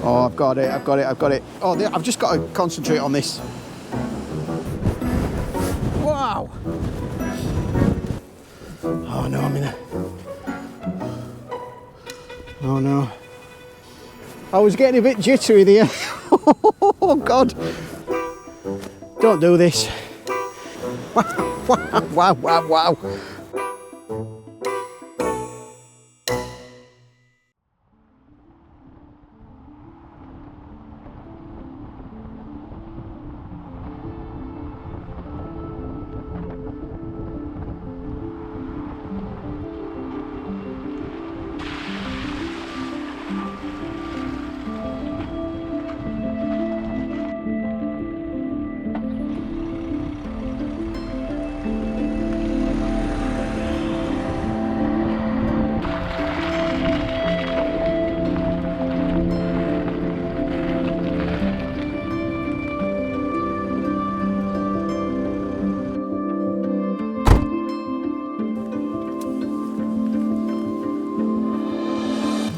Oh, I've got it. Oh, I've just got to concentrate on this. Wow. Oh no, I'm in a... Oh no. I was getting a bit jittery there. Oh God. Don't do this. Wow, wow, wow.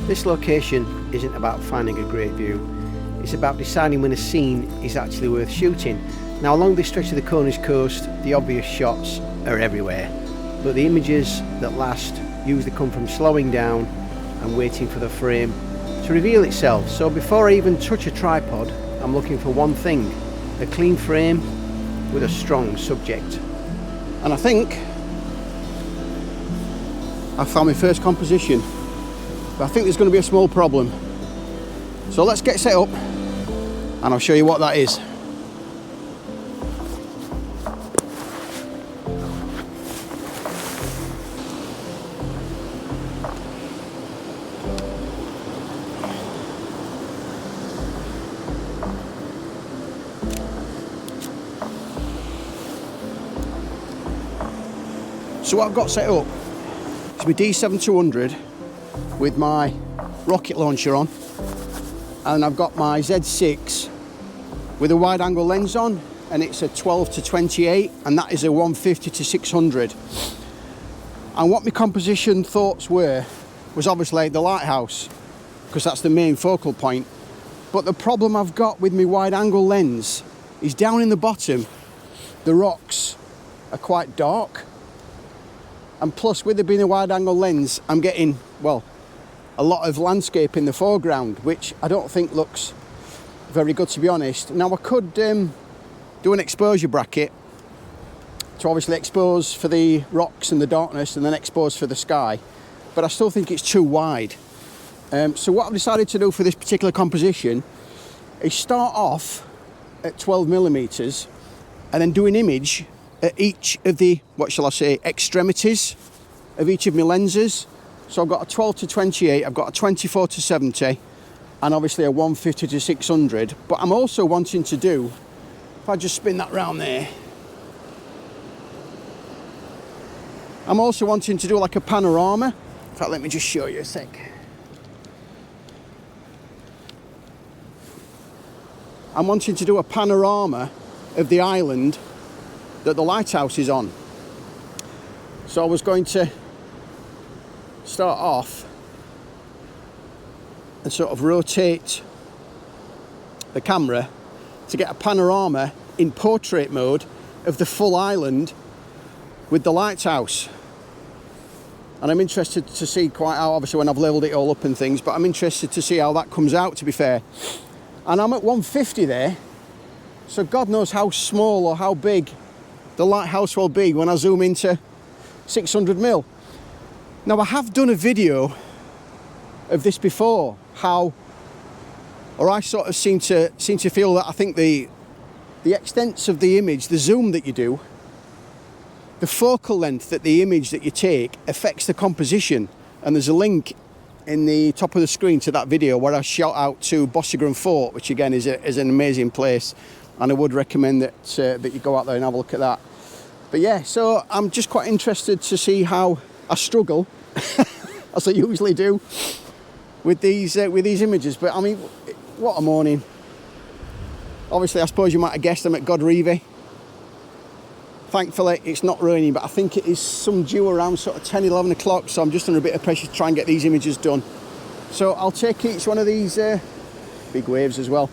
This location isn't about finding a great view, it's about deciding when a scene is actually worth shooting. Now along this stretch of the Cornish coast, the obvious shots are everywhere, but the images that last usually come from slowing down and waiting for the frame to reveal itself. So before I even touch a tripod, I'm looking for one thing: a clean frame with a strong subject. And I think I found my first composition. But I think there's going to be a small problem. So let's get set up and I'll show you what that is. So what I've got set up is my D7II with my rocket launcher on, and I've got my Z6 with a wide angle lens on, and it's a 12-28, and that is a 150-600. And what my composition thoughts was obviously the lighthouse, because that's the main focal point. But the problem I've got with my wide angle lens is down in the bottom the rocks are quite dark, and plus with it being a wide angle lens I'm getting, well, a lot of landscape in the foreground, which I don't think looks very good, to be honest. Now I could do an exposure bracket to obviously expose for the rocks and the darkness and then expose for the sky, but I still think it's too wide. So what I've decided to do for this particular composition is start off at 12mm and then do an image at each of the, what shall I say, extremities of each of my lenses. So I've got a 12-28, I've got a 24-70, and obviously a 150-600. But I'm also wanting to do, if I just spin that round there, I'm also wanting to do like a panorama. In fact, let me just show you a sec. I'm wanting to do a panorama of the island that the lighthouse is on. So I was going to start off and sort of rotate the camera to get a panorama in portrait mode of the full island with the lighthouse. And I'm interested to see quite how, obviously when I've leveled it all up and things, but I'm interested to see how that comes out, to be fair. And I'm at 150 there, so God knows how small or how big the lighthouse will be when I zoom into 600mm. Now I have done a video of this before, or I sort of seem to feel that I think the extents of the image, the zoom that you do, the focal length that the image that you take affects the composition. And there's a link in the top of the screen to that video where I shout out to Bossigran Fort, which again is an amazing place, and I would recommend that you go out there and have a look at that. But yeah, so I'm just quite interested to see how I struggle, as I usually do, with these images. But I mean, what a morning. Obviously, I suppose you might have guessed I'm at Godrevy. Thankfully, it's not raining, but I think it is some dew around sort of 10, 11 o'clock, so I'm just under a bit of pressure to try and get these images done. So I'll take each one of these big waves as well.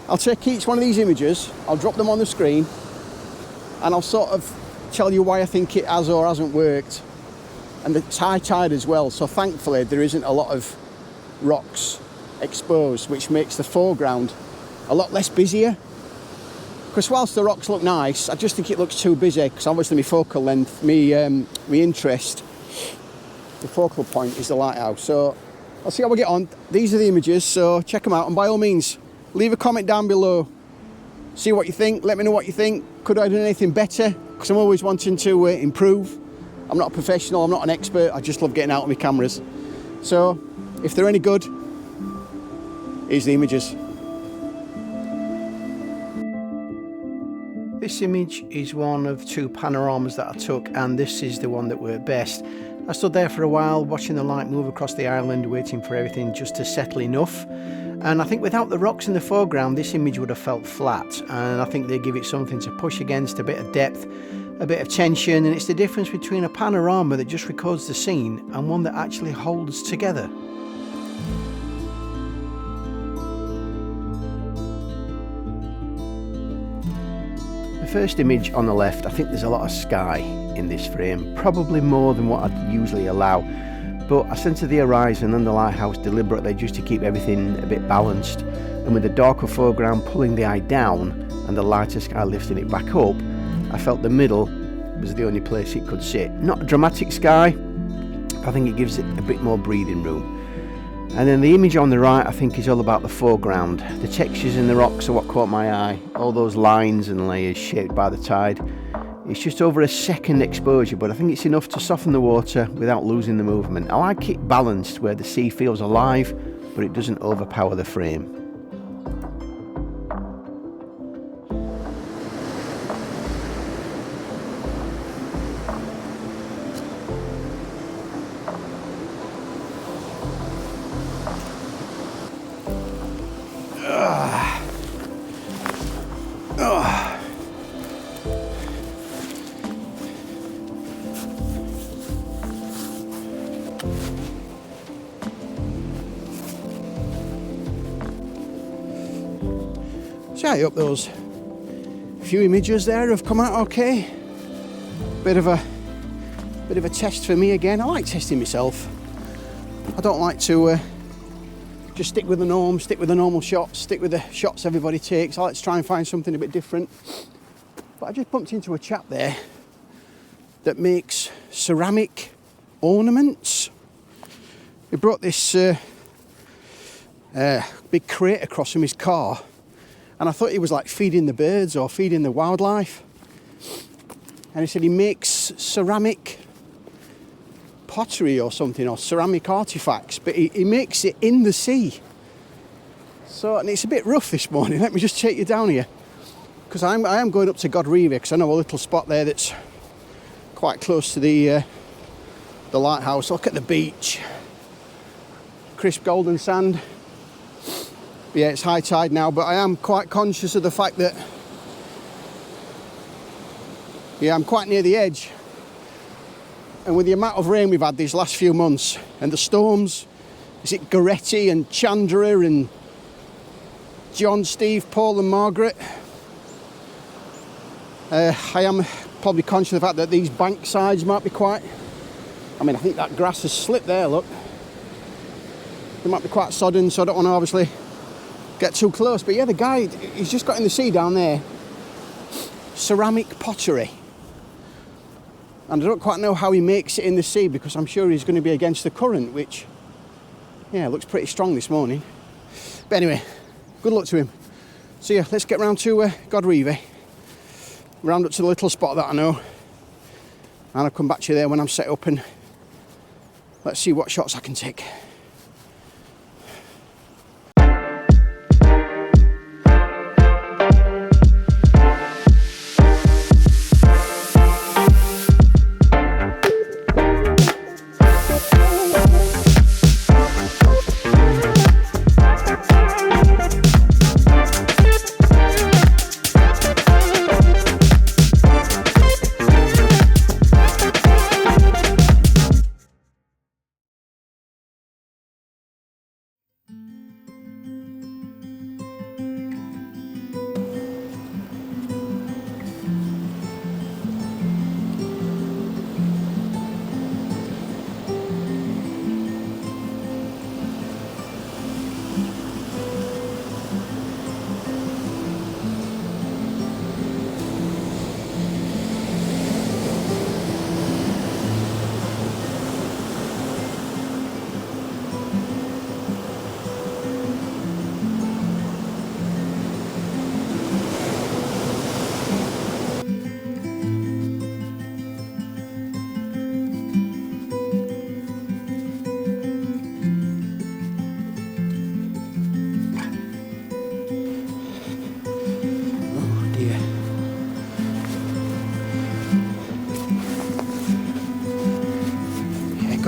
I'll take each one of these images, I'll drop them on the screen, and I'll sort of tell you why I think it has or hasn't worked. And it's high tide as well, so thankfully there isn't a lot of rocks exposed, which makes the foreground a lot less busier. Because whilst the rocks look nice, I just think it looks too busy, because obviously my focal length, my interest, the focal point is the lighthouse. So I'll see how we get on. These are the images, so check them out, and by all means leave a comment down below, see what you think, let me know what you think. Could I do anything better? Because I'm always wanting to improve. I'm not a professional, I'm not an expert, I just love getting out with my cameras. So if they're any good, here's the images. This image is one of two panoramas that I took, and this is the one that worked best. I stood there for a while watching the light move across the island, waiting for everything just to settle enough. And I think without the rocks in the foreground, this image would have felt flat, and I think they give it something to push against, a bit of depth, a bit of tension, and it's the difference between a panorama that just records the scene and one that actually holds together. The first image on the left, I think there's a lot of sky in this frame, probably more than what I'd usually allow, but I centered the horizon and the lighthouse deliberately just to keep everything a bit balanced, and with the darker foreground pulling the eye down and the lighter sky lifting it back up, I felt the middle was the only place it could sit. Not a dramatic sky, but I think it gives it a bit more breathing room. And then the image on the right, I think, is all about the foreground. The textures in the rocks are what caught my eye, all those lines and layers shaped by the tide. It's just over a second exposure, but I think it's enough to soften the water without losing the movement. I like it balanced where the sea feels alive, but it doesn't overpower the frame. So I hope those few images there have come out okay. Bit of a test for me again. I like testing myself. I don't like to just stick with the norm, stick with the normal shots, stick with the shots everybody takes. I like to try and find something a bit different. But I just bumped into a chap there that makes ceramic ornaments. He brought this big crate across from his car, and I thought he was like feeding the birds or feeding the wildlife. And he said he makes ceramic pottery or something, or ceramic artifacts, but he makes it in the sea. So, and it's a bit rough this morning. Let me just take you down here, because I am going up to Godrevy, because I know a little spot there that's quite close to the lighthouse. Look at the beach, crisp golden sand. Yeah, it's high tide now, but I am quite conscious of the fact that, yeah, I'm quite near the edge. And with the amount of rain we've had these last few months and the storms, is it Godrevy and Chandra and John, Steve, Paul and Margaret? I am probably conscious of the fact that these bank sides might be quite, I mean, I think that grass has slipped there, look. They might be quite sodden, so I don't want to obviously get too close. But yeah, the guy, he's just got in the sea down there, ceramic pottery. And I don't quite know how he makes it in the sea, because I'm sure he's going to be against the current, which, yeah, looks pretty strong this morning. But anyway, good luck to him. So yeah, let's get round to Godrevy, round up to the little spot that I know, and I'll come back to you there when I'm set up, and let's see what shots I can take.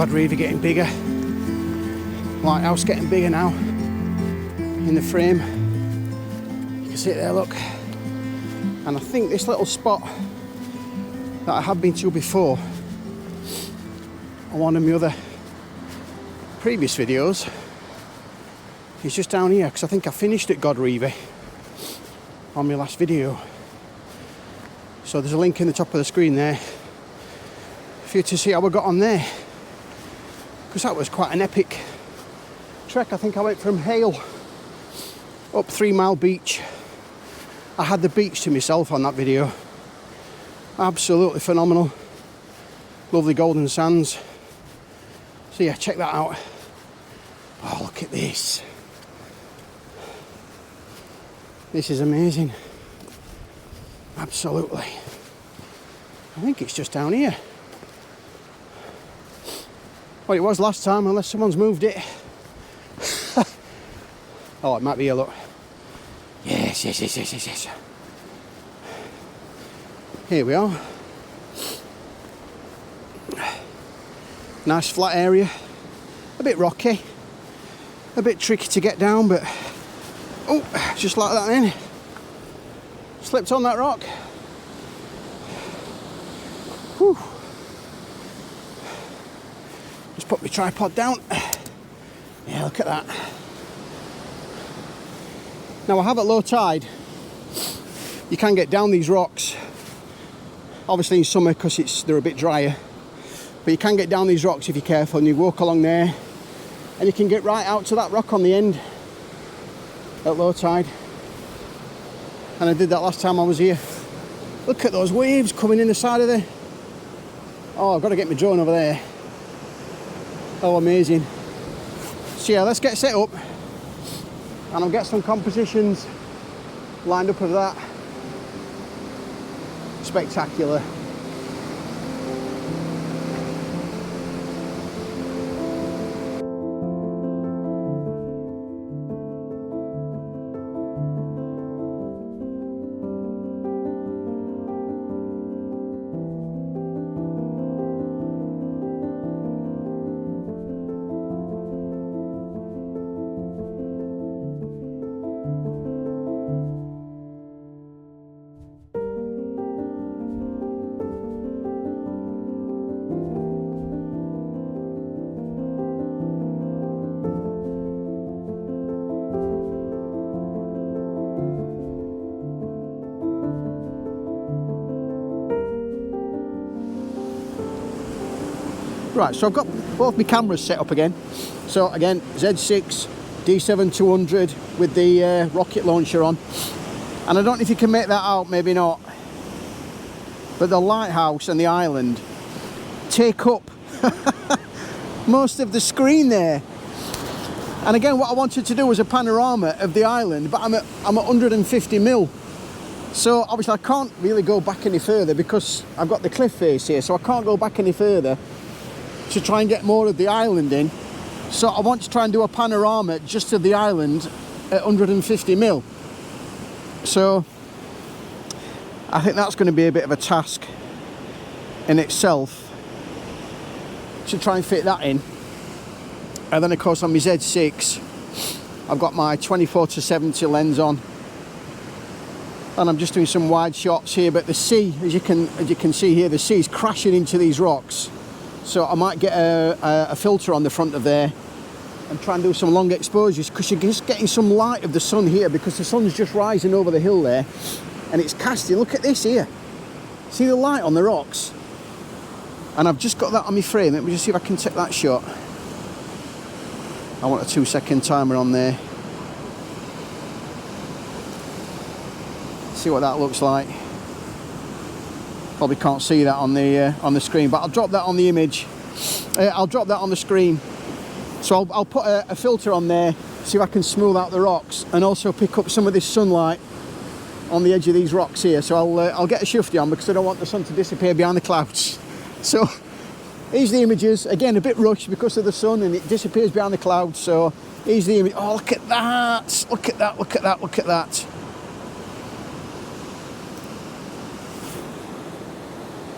Godrevy getting bigger. Lighthouse getting bigger now in the frame. You can see it there, look. And I think this little spot that I have been to before on one of my other previous videos is just down here, because I think I finished at Godrevy on my last video. So there's a link in the top of the screen there for you to see how I got on there, because that was quite an epic trek. I think I went from Hale up 3 Mile Beach. I had the beach to myself on that video. Absolutely phenomenal. Lovely golden sands. So yeah, check that out. Oh, look at this. This is amazing. Absolutely. I think it's just down here. Well, it was last time, unless someone's moved it. Oh, it might be here, look. Yes. Here we are. Nice flat area. A bit rocky. A bit tricky to get down, but... Oh, just like that then. Slipped on that rock. Whew. Just put my tripod down. Yeah, look at that. Now I have at low tide, you can get down these rocks, obviously in summer because they're a bit drier, but you can get down these rocks if you're careful and you walk along there, and you can get right out to that rock on the end at low tide. And I did that last time I was here. Look at those waves coming in the side of the... Oh, I've got to get my drone over there. Oh, amazing. So yeah, let's get set up. And I'll get some compositions lined up of that. Spectacular. Right, so I've got both my cameras set up again. So again, Z6 D7-200 with the rocket launcher on. And I don't know if you can make that out, maybe not. But the lighthouse and the island take up most of the screen there. And again, what I wanted to do was a panorama of the island, but I'm at 150 mil. So obviously I can't really go back any further because I've got the cliff face here, so I can't go back any further to try and get more of the island in. So I want to try and do a panorama just of the island at 150 mil. So I think that's going to be a bit of a task in itself to try and fit that in. And then of course on my Z6 I've got my 24-70 lens on, and I'm just doing some wide shots here, but the sea, as you can see here, the sea is crashing into these rocks. So I might get a filter on the front of there and try and do some long exposures, because you're just getting some light of the sun here, because the sun's just rising over the hill there and it's casting. Look at this here. See the light on the rocks? And I've just got that on my frame. Let me just see if I can take that shot. I want a 2-second timer on there. See what that looks like. Probably can't see that on the screen, but I'll drop that on the image. I'll drop that on the screen. So I'll put a filter on there, see if I can smooth out the rocks, and also pick up some of this sunlight on the edge of these rocks here. So I'll get a shifty on because I don't want the sun to disappear behind the clouds. So here's the images. Again, a bit rushed because of the sun and it disappears behind the clouds. So here's the image. Oh, look at that! Look at that! Look at that! Look at that!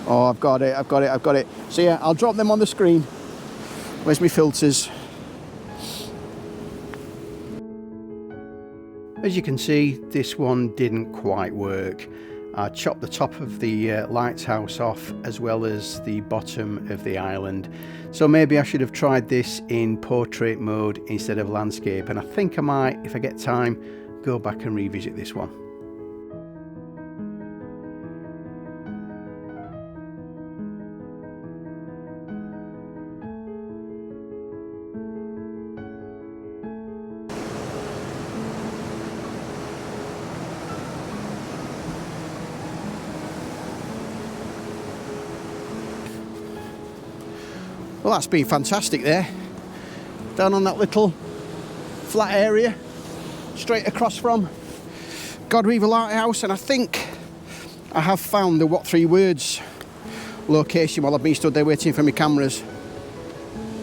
Oh, I've got it. So yeah, I'll drop them on the screen Where's my filters? As you can see, this one didn't quite work. I chopped the top of the lighthouse off as well as the bottom of the island. So maybe I should have tried this in portrait mode instead of landscape, and I think I might, if I get time, go back and revisit this one. Well, that's been fantastic there. Down on that little flat area, straight across from Godrevy Lighthouse, and I think I have found the What Three Words location while I've been stood there waiting for my cameras.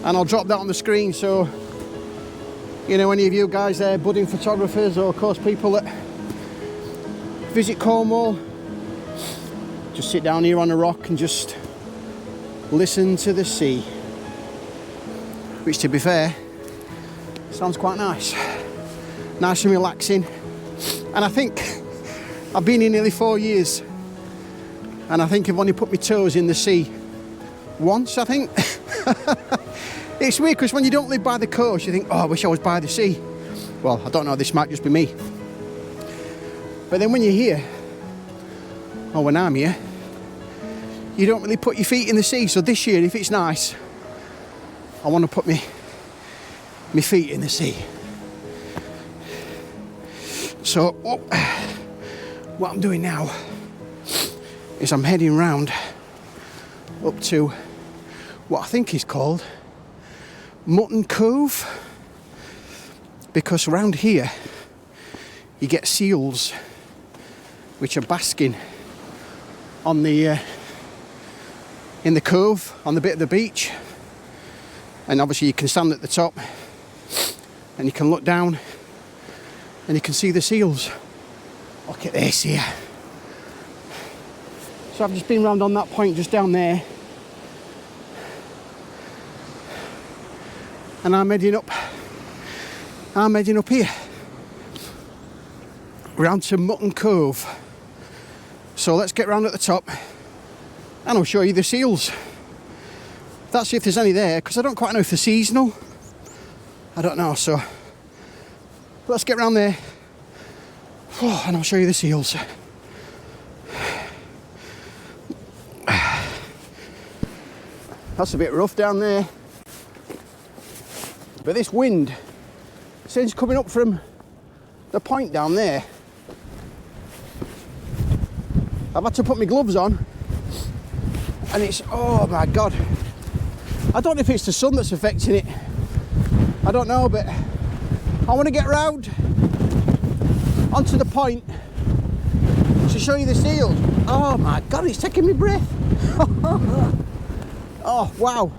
And I'll drop that on the screen, so you know, any of you guys there, budding photographers or of course people that visit Cornwall, just sit down here on a rock and just listen to the sea. Which, to be fair, sounds quite nice. Nice and relaxing. And I think I've been here nearly 4 years, and I think I've only put my toes in the sea once, I think. It's weird because when you don't live by the coast, you think, oh, I wish I was by the sea. Well, I don't know, this might just be me. But then when you're here, or when I'm here, you don't really put your feet in the sea. So this year, if it's nice, I want to put my feet in the sea. So what I'm doing now is I'm heading round up to what I think is called Mutton Cove, because around here you get seals which are basking on the in the cove, on the bit of the beach. And obviously you can stand at the top and you can look down and you can see the seals. Look at this here. So I've just been round on that point just down there, and I'm heading up here round to Mutton Cove. So let's get round at the top and I'll show you the seals. That's if there's any there, because I don't quite know if they're seasonal. I don't know, so let's get round there and I'll show you the seals. That's a bit rough down there. But this wind seems coming up from the point down there. I've had to put my gloves on, and it's, oh my God. I don't know if it's the sun that's affecting it. I don't know, but I want to get round onto the point to show you the seals. Oh my God, it's taking me breath. Oh, wow.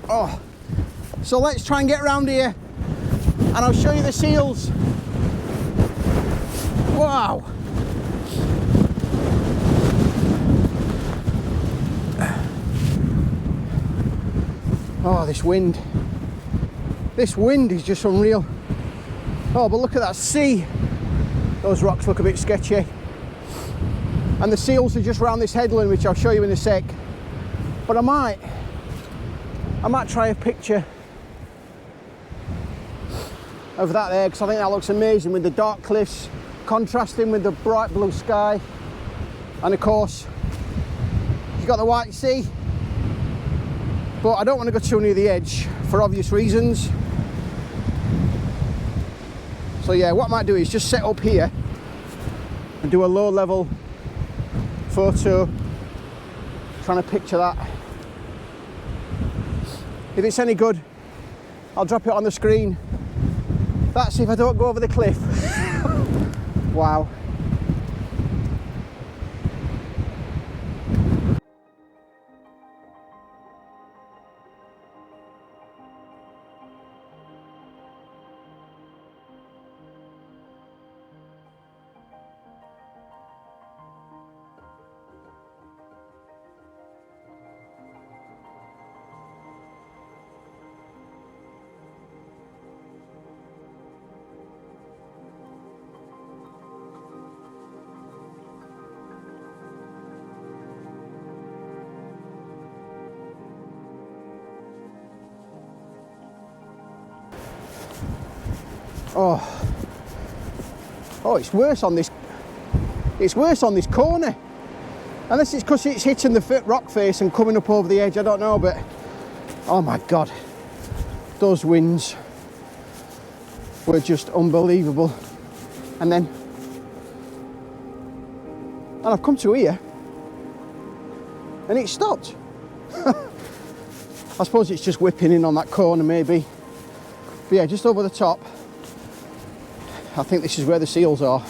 Oh, so let's try and get round here and I'll show you the seals. Wow. Oh, this wind is just unreal. Oh, but look at that sea. Those rocks look a bit sketchy. And the seals are just round this headland, which I'll show you in a sec. But I might try a picture of that there, because I think that looks amazing with the dark cliffs contrasting with the bright blue sky. And of course, you've got the white sea. But I don't want to go too near the edge for obvious reasons. So yeah, what I might do is just set up here and do a low level photo, trying to picture that. If it's any good, I'll drop it on the screen. That's if I don't go over the cliff. Wow. Oh, it's worse on this. It's worse on this corner. Unless it's because it's hitting the rock face and coming up over the edge, I don't know, but oh my God, those winds were just unbelievable. And I've come to here and it stopped. I suppose it's just whipping in on that corner maybe. But yeah, just over the top, I think this is where the seals are.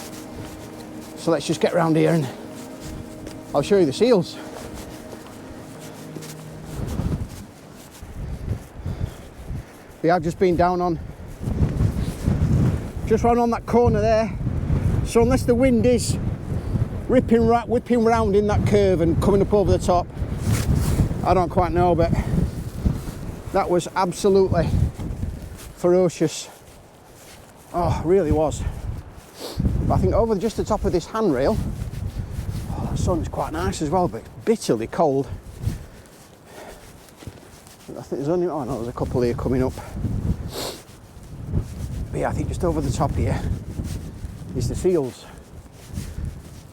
So let's just get around here and I'll show you the seals. Yeah, I've just been down on, just round on that corner there. So unless the wind is whipping round in that curve and coming up over the top, I don't quite know, but that was absolutely ferocious. Oh, it really was. But I think over just the top of this handrail, oh, the sun's quite nice as well, but it's bitterly cold. I think there's only, oh no, there's a couple here coming up. But yeah, I think just over the top here is the seals.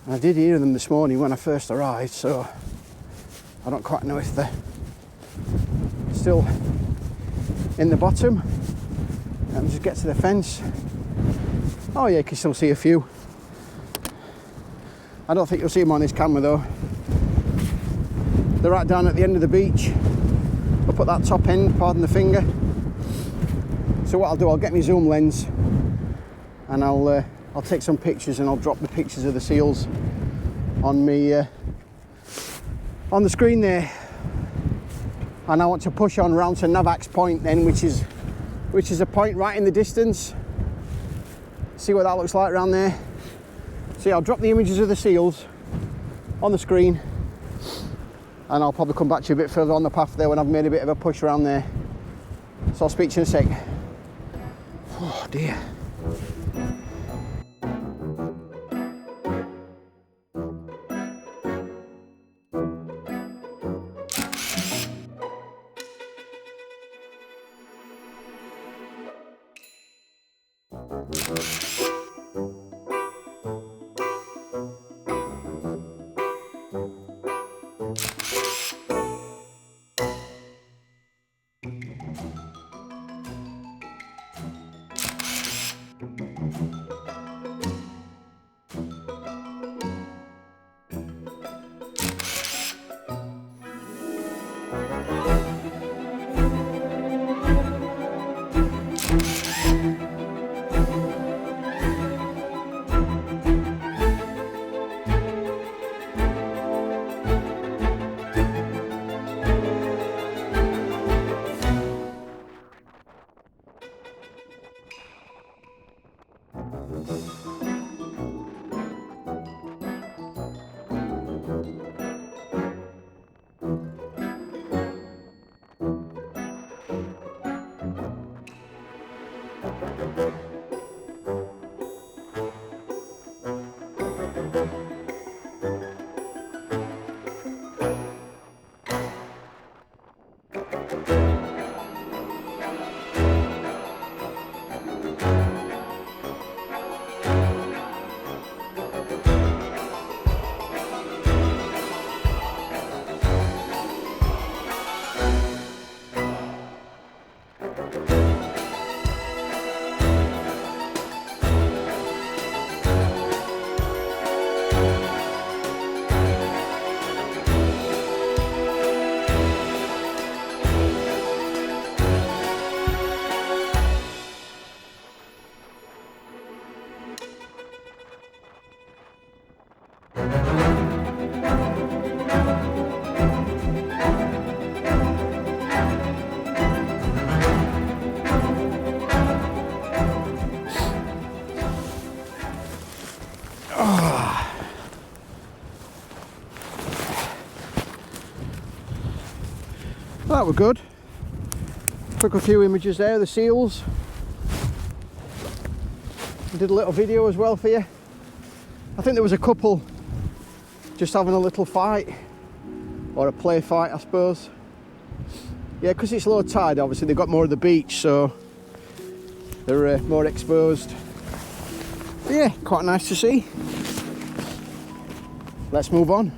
And I did hear them this morning when I first arrived, so I don't quite know if they're still in the bottom. Let me just get to the fence. Oh yeah, you can still see a few. I don't think you'll see them on this camera though. They're right down at the end of the beach, up at that top end, pardon the finger. So what I'll do, I'll get my zoom lens and I'll take some pictures and I'll drop the pictures of the seals on me on the screen there. And I want to push on round to Navax Point then, which is a point right in the distance. See what that looks like around there. So yeah, I'll drop the images of the seals on the screen and I'll probably come back to you a bit further on the path there when I've made a bit of a push around there. So I'll speak to you in a sec. Oh dear. Well, that were good. Took a few images there of the seals. Did a little video as well for you. I think there was a couple just having a little fight, or a play fight I suppose. Yeah, because it's low tide obviously they've got more of the beach, so They're more exposed. But yeah, quite nice to see. Let's move on.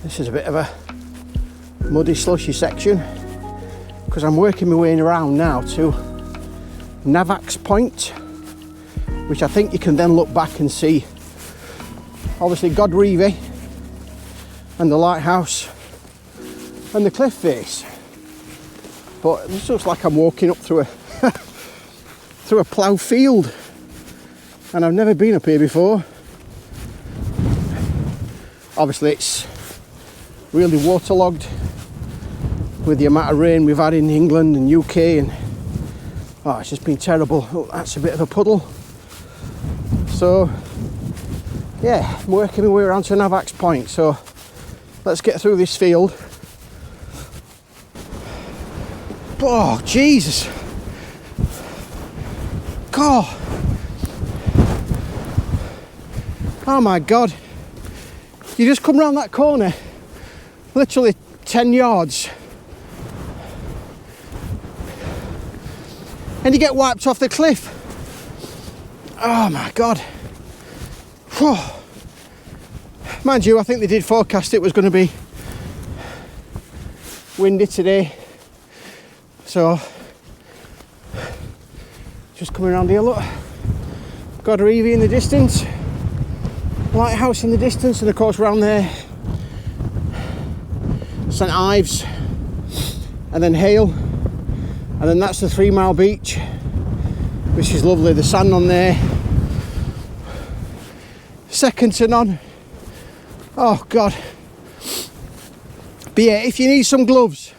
This is a bit of a muddy, slushy section because I'm working my way around now to Navax Point, which I think you can then look back and see obviously Godrevy and the lighthouse and the cliff face. But this looks like I'm walking up through a through a plough field, and I've never been up here before. Obviously it's really waterlogged with the amount of rain we've had in England and UK, and oh, it's just been terrible. Oh, that's a bit of a puddle. So yeah, I'm working my way around to Navax Point, so let's get through this field. Oh Jesus, God, oh my God. You just come round that corner, literally 10 yards, and you get wiped off the cliff. Oh my God. Whew. Mind you, I think they did forecast it was going to be windy today. So, just coming around here, look. Godrevy in the distance. Lighthouse in the distance, and of course round there St Ives, and then Hale, and then that's the 3 Mile beach, which is lovely. The sand on there, second to none. Oh God. But yeah, if you need some gloves,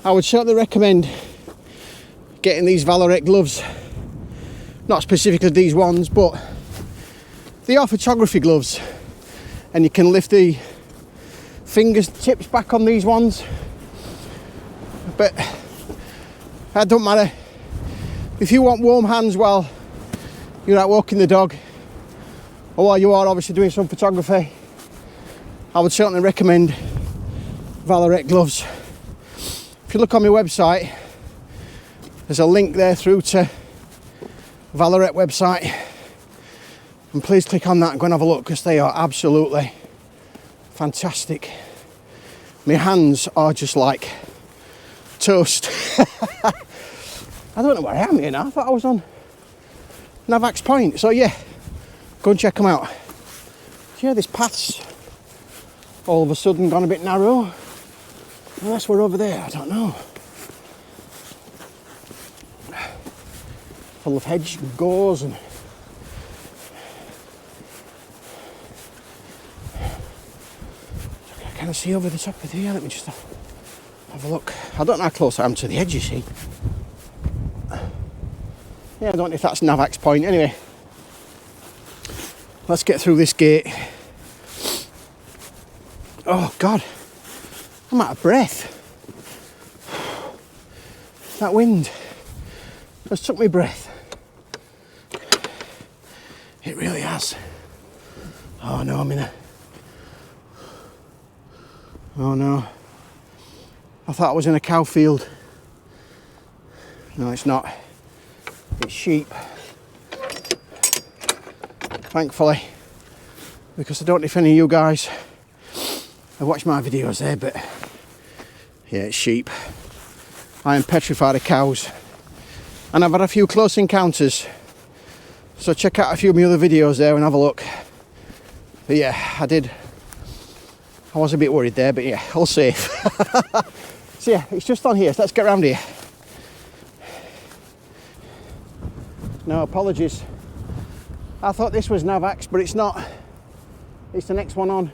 I would certainly recommend getting these Bassett gloves. Not specifically these ones, but they are photography gloves, and you can lift the fingertips back on these ones. But that don't matter. If you want warm hands while you're out walking the dog, or while you are obviously doing some photography, I would certainly recommend Bassett gloves. If you look on my website, there's a link there through to Bassett website. And please click on that and go and have a look, because they are absolutely fantastic. My hands are just like toast. I don't know where I am here now. I thought I was on Navax Point. So yeah, go and check them out. Yeah, this path's all of a sudden gone a bit narrow. Unless we're over there, I don't know. Full of hedge and gorse and can I see over the top of here? Let me just have a look. I don't know how close I am to the edge, you see. Yeah, I don't know if that's Navax Point. Anyway, let's get through this gate. Oh God, I'm out of breath. That wind has took me breath. It really has. Oh no, I'm in a... Oh no, I thought I was in a cow field. No, it's not. It's sheep. Thankfully, because I don't know if any of you guys have watched my videos there, but yeah, it's sheep. I am petrified of cows, and I've had a few close encounters, so check out a few of my other videos there and have a look. But yeah, I was a bit worried there, but yeah, all safe. So yeah, it's just on here, so let's get around here. No, apologies. I thought this was Navax, but it's not. It's the next one on.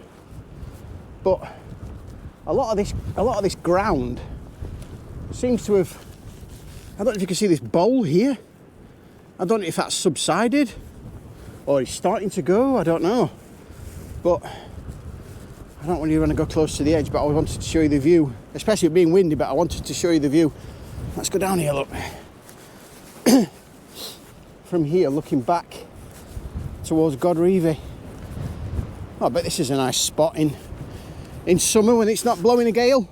But a lot of this ground seems to have, I don't know if you can see this bowl here. I don't know if that's subsided or it's starting to go, I don't know. But I don't really want to go close to the edge, but I wanted to show you the view, especially it being windy, but I wanted to show you the view. Let's go down here, look. From here, looking back towards Godrevy. Oh, I bet this is a nice spot in summer when it's not blowing a gale.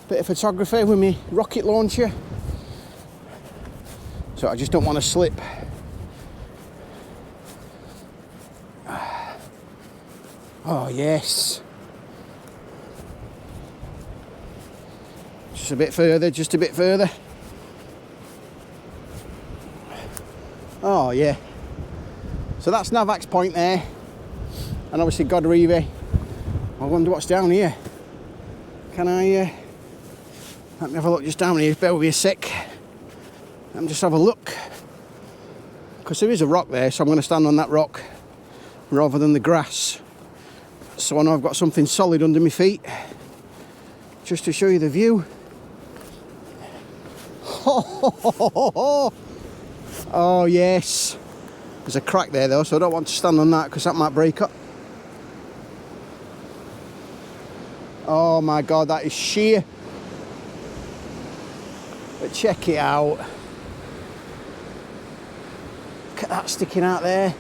Bit of photography with my rocket launcher. So I just don't want to slip. Oh yes. Just a bit further, just a bit further. Oh yeah. So that's Navax Point there. And obviously Godrevy. I wonder what's down here. Can I let me have a look just down here, bear with me a sec. Let me just have a look. Because there is a rock there, so I'm going to stand on that rock rather than the grass. So I know I've got something solid under my feet. Just to show you the view. Oh yes. There's a crack there though, so I don't want to stand on that because that might break up. Oh my God, that is sheer. But check it out. Look at that sticking out there.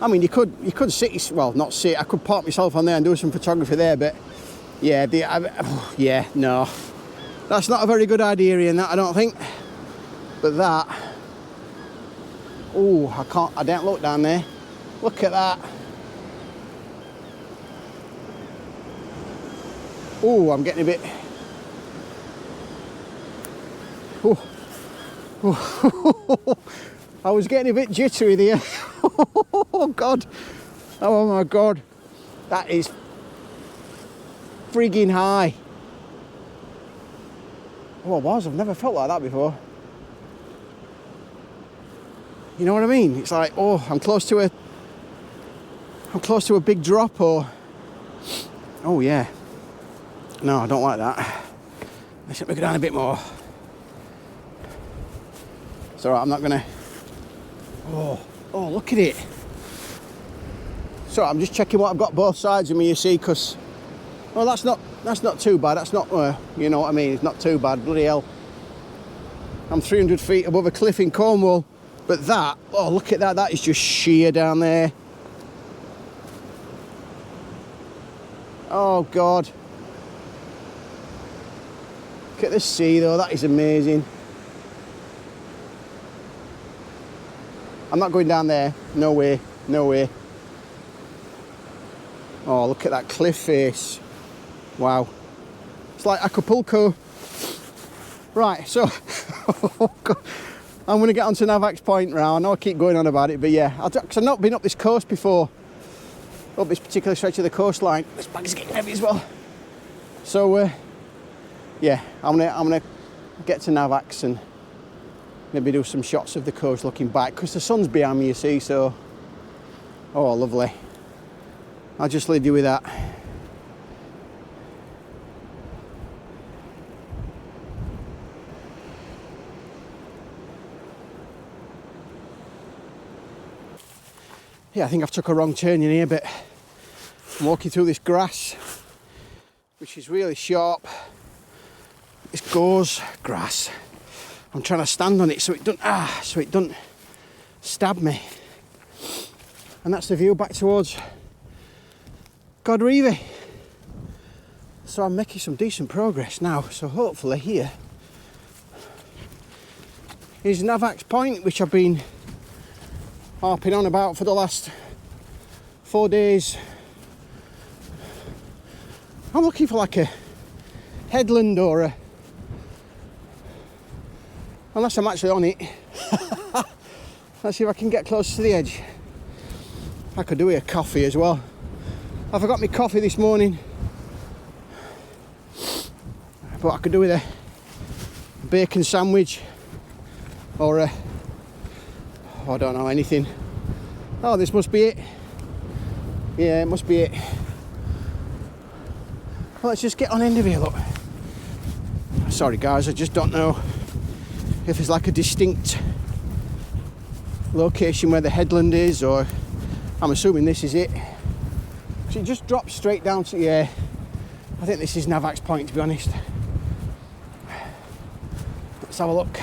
I mean, you could sit, well, not sit. I could park myself on there and do some photography there, but yeah, yeah, no, that's not a very good idea, Ian. That I don't think. But that, oh, I don't look down there. Look at that. Oh, I'm getting a bit. Oh. I was getting a bit jittery there. Oh God. Oh my God. That is frigging high. Oh, I was. I've never felt like that before. You know what I mean? It's like, oh, I'm close to a big drop, or oh yeah. No, I don't like that. Let's let me go down a bit more. It's alright, I'm not gonna. Oh, look at it. So I'm just checking what I've got both sides of me, you see, because, well, that's not too bad. That's not, you know what I mean, it's not too bad. Bloody hell. I'm 300 feet above a cliff in Cornwall, but that, oh, look at that. That is just sheer down there. Oh God. Look at the sea though, that is amazing. I'm not going down there, no way, no way. Oh, look at that cliff face. Wow. It's like Acapulco. Right, so, oh God. I'm going to get onto Navax Point now. I know I keep going on about it, but yeah, because I've not been up this coast before, up this particular stretch of the coastline. This bag is getting heavy as well. So, yeah, I'm gonna get to Navax and maybe do some shots of the coast looking back, because the sun's behind me, you see, so, oh, lovely. I'll just leave you with that. Yeah, I think I've took a wrong turn in here, but I'm walking through this grass, which is really sharp. This gauze grass. I'm trying to stand on it so it doesn't stab me. And that's the view back towards Godrevy. So I'm making some decent progress now. So hopefully here is Navax Point, which I've been harping on about for the last 4 days. I'm looking for like a headland or a, unless I'm actually on it. Let's see if I can get close to the edge. I could do with a coffee as well. I forgot my coffee this morning, but I could do with a bacon sandwich or I don't know, anything. Oh, this must be it. Yeah, it must be it. Well, let's just get on end of here, look. Sorry guys, I just don't know if there's like a distinct location where the headland is, or I'm assuming this is it. So it just drops straight down to, yeah, I think this is Navax Point, to be honest. Let's have a look.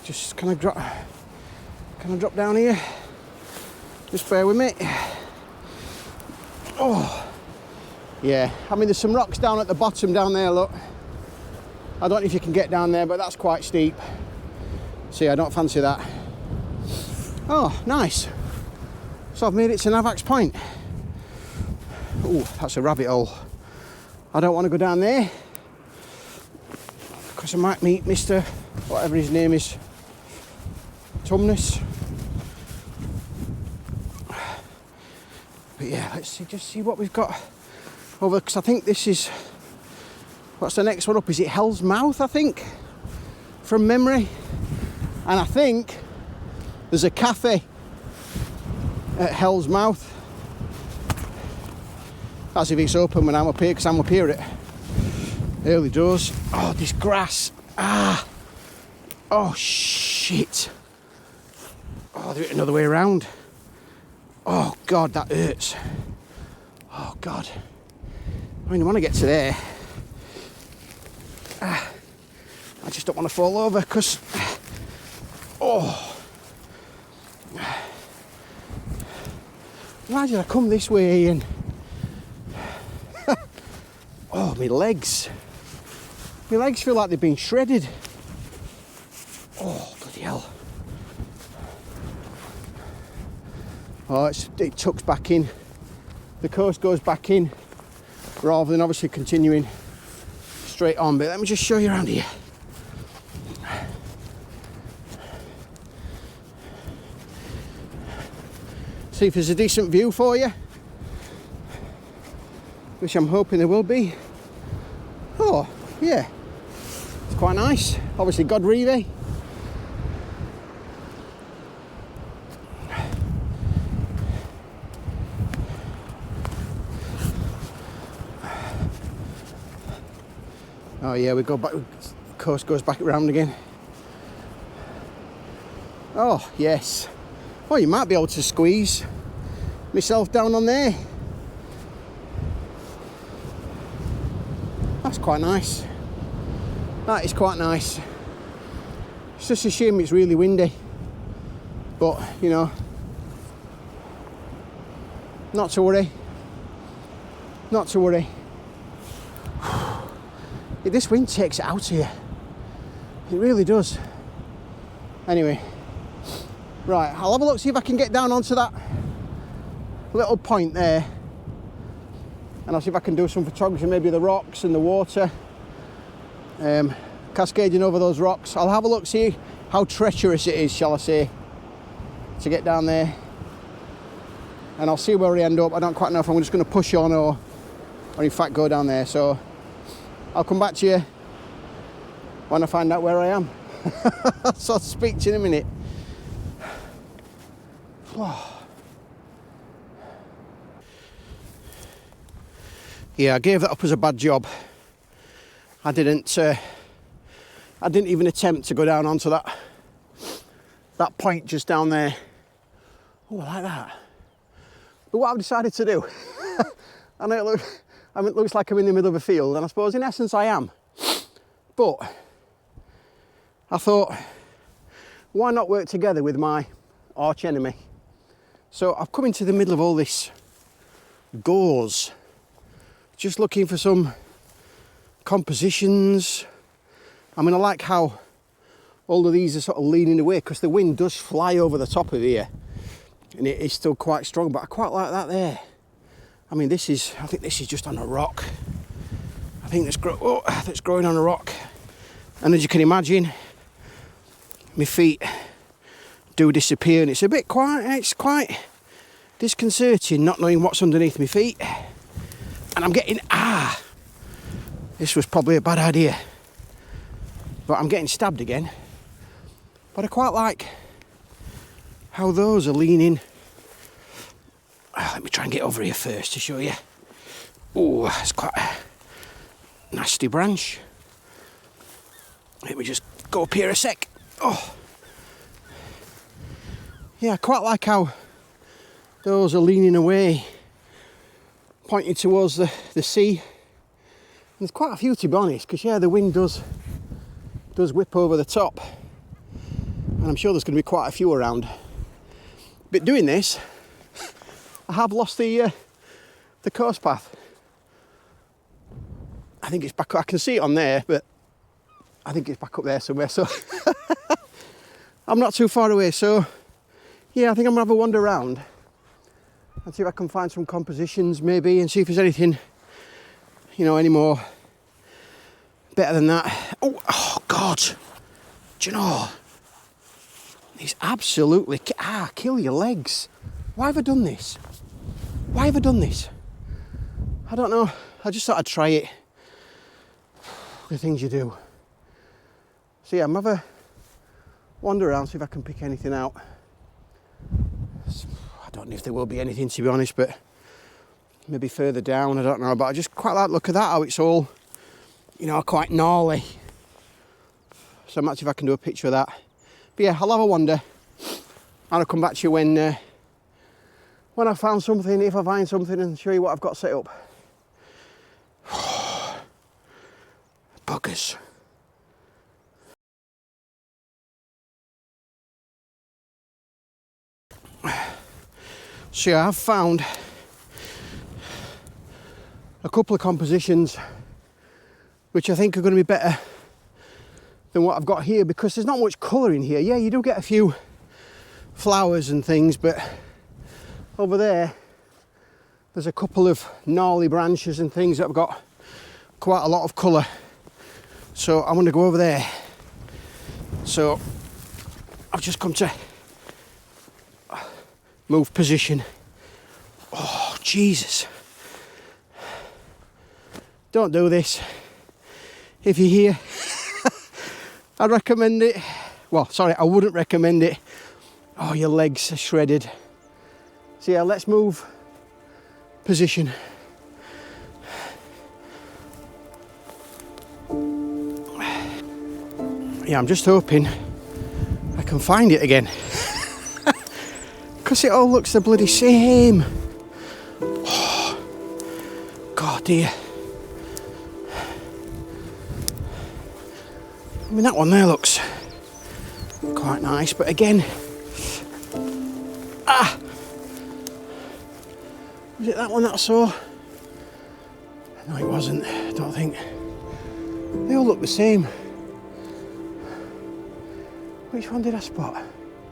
Just can I drop down here? Just bear with me. Oh, yeah. I mean, there's some rocks down at the bottom down there, look. I don't know if you can get down there, but that's quite steep. See, I don't fancy that. Oh, nice. So I've made it to Navax Point. Oh, that's a rabbit hole. I don't want to go down there because I might meet Mr. whatever his name is, Tumnus. But yeah, let's see, just see what we've got over, because I think this is, what's the next one up? Is it Hell's Mouth, I think, from memory? And I think there's a cafe at Hell's Mouth. That's if it's open when I'm up here, because I'm up here at early doors. Oh, this grass. Ah. Oh, shit. Oh, do it another way around. Oh, God, that hurts. Oh, God. I mean, I want to get to there. I just don't want to fall over, because... Oh. Why did I come this way, Ian? Oh, my legs. My legs feel like they've been shredded. Oh, bloody hell. Oh, it tucks back in. The coast goes back in, rather than obviously continuing straight on. But let me just show you around here. See if there's a decent view for you, which I'm hoping there will be. Oh, yeah, it's quite nice. Obviously, Godrevy. Oh yeah, we go back. The coast goes back around again. Oh yes. Oh, you might be able to squeeze myself down on there. That's quite nice. That is quite nice. It's just a shame it's really windy. But, you know, not to worry. Not to worry. This wind takes it out here. It really does. Anyway. Right, I'll have a look, see if I can get down onto that little point there. And I'll see if I can do some photography, maybe the rocks and the water. Cascading over those rocks. I'll have a look, see how treacherous it is, shall I say, to get down there. And I'll see where we end up. I don't quite know if I'm just going to push on or in fact go down there. So I'll come back to you when I find out where I am. So I'll speak to you in a minute. Yeah, I gave that up as a bad job. I didn't even attempt to go down onto that point just down there. Oh, I like that. But what I've decided to do, I know it looks like I'm in the middle of a field, and I suppose in essence I am. But I thought, why not work together with my arch enemy? So I've come into the middle of all this gorse, just looking for some compositions. I mean, I like how all of these are sort of leaning away, because the wind does fly over the top of here and it is still quite strong, but I quite like that there. I mean, I think this is just on a rock. I think that's growing on a rock. And as you can imagine, my feet do disappear, and it's quite disconcerting not knowing what's underneath my feet. And I'm getting, this was probably a bad idea. but I'm getting stabbed again. But I quite like how those are leaning. Let me try and get over here first to show you. Oh, it's quite a nasty branch. Let me just go up here a sec. Oh, yeah, I quite like how those are leaning away, pointing towards the sea. And there's quite a few, to be honest, because yeah, the wind does whip over the top, and I'm sure there's going to be quite a few around. But doing this, I have lost the coast path. I think it's back. I can see it on there, but I think it's back up there somewhere. So I'm not too far away. So yeah, I think I'm gonna have a wander around and see if I can find some compositions maybe, and see if there's anything, you know, any more better than that. Oh God, do you know? These absolutely kill your legs. Why have I done this? Why have I done this? I don't know. I just thought I'd try it. The things you do. So yeah, I'm gonna have a wander around, see if I can pick anything out. I don't know if there will be anything, to be honest, but maybe further down, I don't know. But I just quite like the look of that, how it's all, you know, quite gnarly. So I'm actually, if I can do a picture of that. But yeah, I'll have a wander and I'll come back to you when I found something, if I find something, and show you what I've got set up. Buggers. So yeah, I've found a couple of compositions which I think are going to be better than what I've got here, because there's not much colour in here. Yeah, you do get a few flowers and things, but over there's a couple of gnarly branches and things that have got quite a lot of colour. So I'm going to go over there. So I've just come to move position. Oh Jesus, don't do this if you're here. I'd recommend it. Well, sorry, I wouldn't recommend it. Oh, your legs are shredded. So yeah, let's move position. Yeah, I'm just hoping I can find it again, because it all looks the bloody same. Oh, God dear. I mean, that one there looks quite nice, but again, was it that one that I saw? No, it wasn't, I don't think. They all look the same. Which one did I spot? I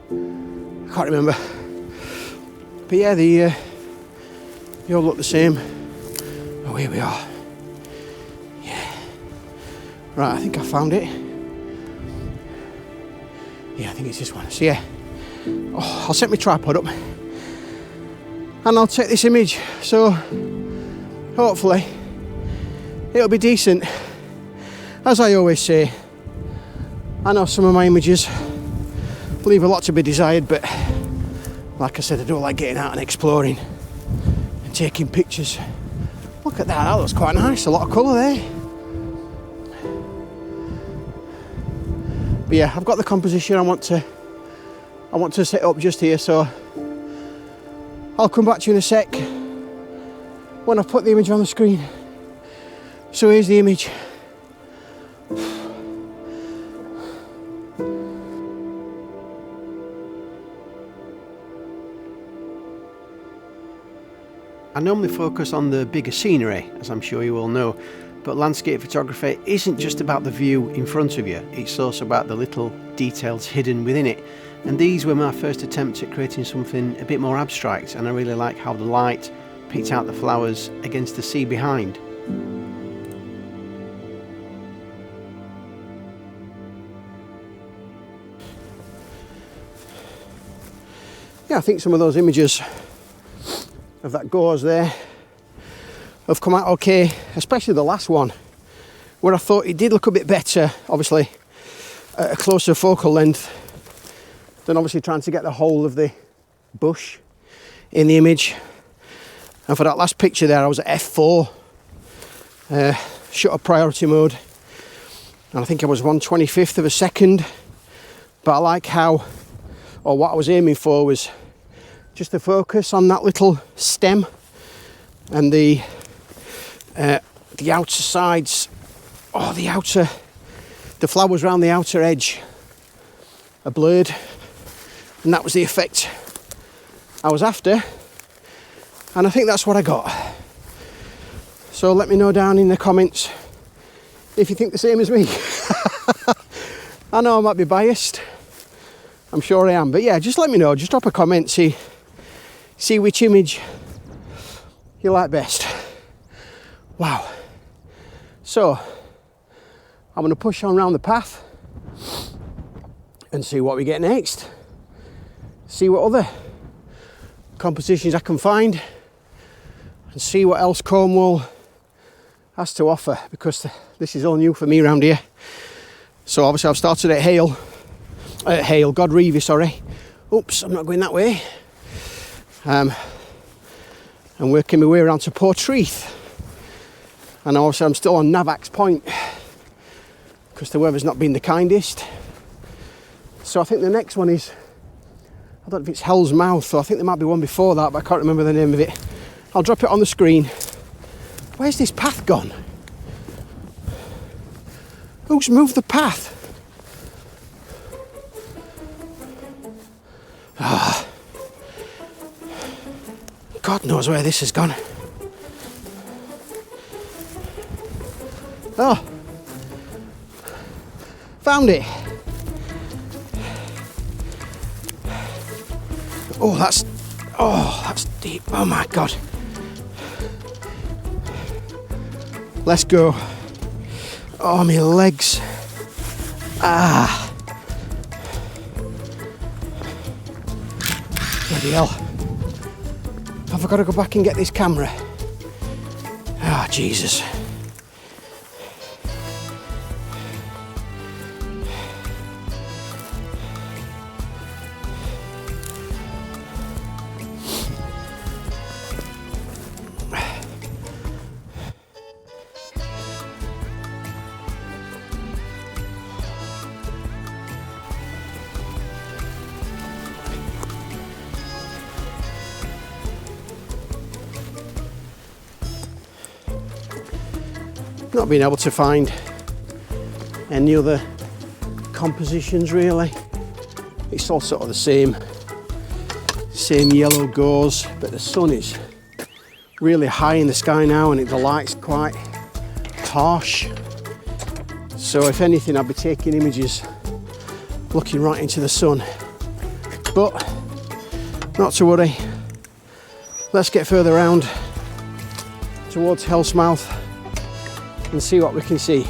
can't remember. But yeah, they all look the same. Oh, here we are. Yeah. Right, I think I found it. Yeah, I think it's this one. So yeah, I'll set my tripod up and I'll take this image. So hopefully it'll be decent. As I always say, I know some of my images leave a lot to be desired, but like I said, I don't like getting out and exploring and taking pictures. Look at that, that looks quite nice, a lot of colour there. But yeah, I've got the composition I want to set up just here, so I'll come back to you in a sec when I've put the image on the screen. So here's the image. I normally focus on the bigger scenery, as I'm sure you all know, but landscape photography isn't just about the view in front of you, it's also about the little details hidden within it. And these were my first attempts at creating something a bit more abstract, and I really like how the light picked out the flowers against the sea behind. Yeah, I think some of those images of that gauze there have come out okay, especially the last one, where I thought it did look a bit better. Obviously at a closer focal length than obviously trying to get the whole of the bush in the image. And for that last picture there, I was at f4, shutter priority mode, and I think I was 1/25th of a second. But I like how, or what I was aiming for was just the focus on that little stem, and the outer sides, the flowers around the outer edge are blurred, and that was the effect I was after, and I think that's what I got. So let me know down in the comments if you think the same as me. I know I might be biased, I'm sure I am, but yeah, just let me know, just drop a comment, see which image you like best. Wow. So I'm going to push on around the path and see what we get next. See what other compositions I can find, and see what else Cornwall has to offer, because this is all new for me around here. So obviously I've started at Godrevy, sorry. Oops, I'm not going that way. And working my way around to Portreath. And also I'm still on Navax Point because the weather's not been the kindest. So I think the next one is, I don't know if it's Hell's Mouth, or I think there might be one before that, but I can't remember the name of it. I'll drop it on the screen. Where's this path gone? Who's moved the path? Ah, God knows where this has gone. Oh, found it. Oh, that's deep. Oh my God. Let's go. Oh, my legs. Ah. Bloody hell. Have I got to go back and get this camera? Ah, Jesus. Not being able to find any other compositions really. It's all sort of the same yellow gauze, but the sun is really high in the sky now, and the light's quite harsh. So if anything, I'd be taking images looking right into the sun. But not to worry. Let's get further around towards Hell's Mouth and see what we can see.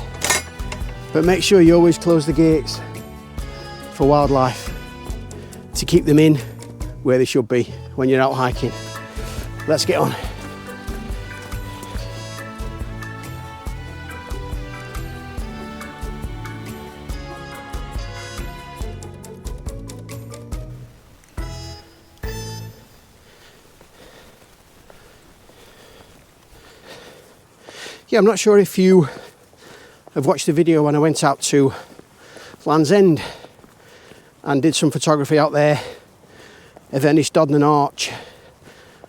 But make sure you always close the gates for wildlife to keep them in where they should be when you're out hiking. Let's get on. Yeah, I'm not sure if you have watched the video when I went out to Land's End and did some photography out there of Ennisdodden Arch.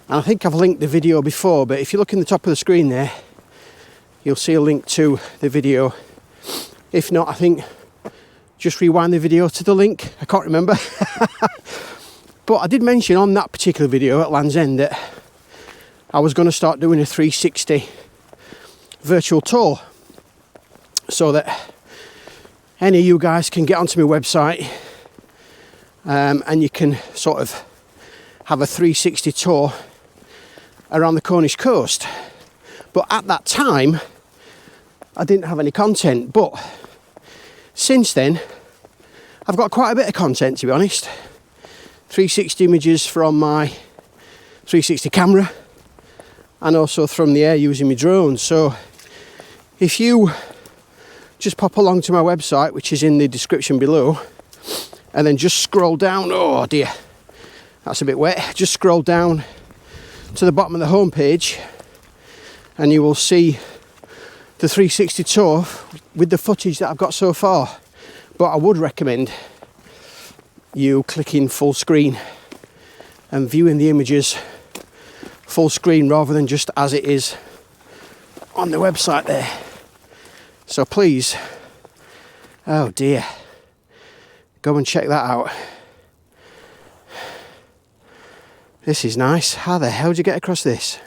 And I think I've linked the video before, but if you look in the top of the screen there, you'll see a link to the video. If not, I think just rewind the video to the link. I can't remember. But I did mention on that particular video at Land's End that I was going to start doing a 360 virtual tour, so that any of you guys can get onto my website and you can sort of have a 360 tour around the Cornish coast. But at that time I didn't have any content, but since then I've got quite a bit of content, to be honest. 360 images from my 360 camera and also from the air using my drone. So if you just pop along to my website, which is in the description below, and then just scroll down. Oh dear, that's a bit wet. Just scroll down to the bottom of the homepage and you will see the 360 tour with the footage that I've got so far. But I would recommend you clicking full screen and viewing the images full screen rather than just as it is on the website there. So please, oh dear, go and check that out. This is nice. How the hell did you get across this?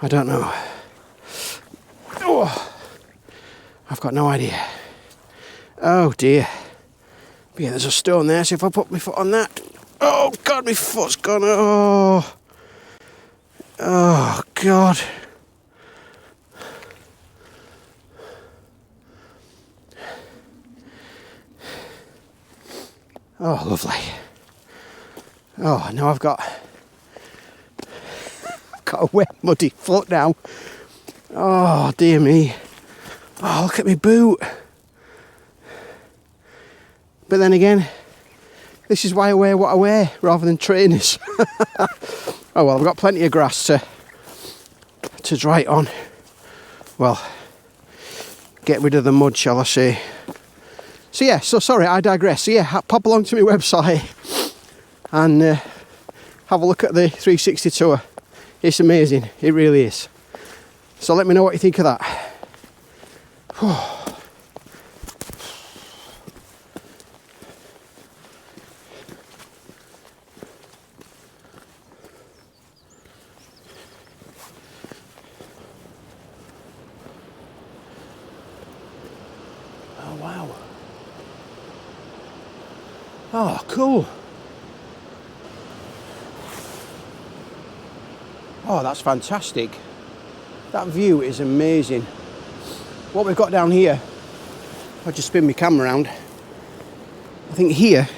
I don't know. Oh, I've got no idea. Oh dear. But yeah, there's a stone there, so if I put my foot on that. Oh God, my foot's gone. Oh. Oh God. Oh, lovely. Oh, now I've got a wet, muddy foot now. Oh, dear me. Oh, look at my boot. But then again, this is why I wear what I wear rather than trainers. Oh well, I've got plenty of grass to dry it on. Well, get rid of the mud, shall I say. So yeah, so sorry, I digress. So yeah, pop along to my website and have a look at the 360 tour. It's amazing, it really is. So let me know what you think of that. Oh wow. Oh, cool. Oh, that's fantastic. That view is amazing. What we've got down here, I'll just spin my camera around. I think here,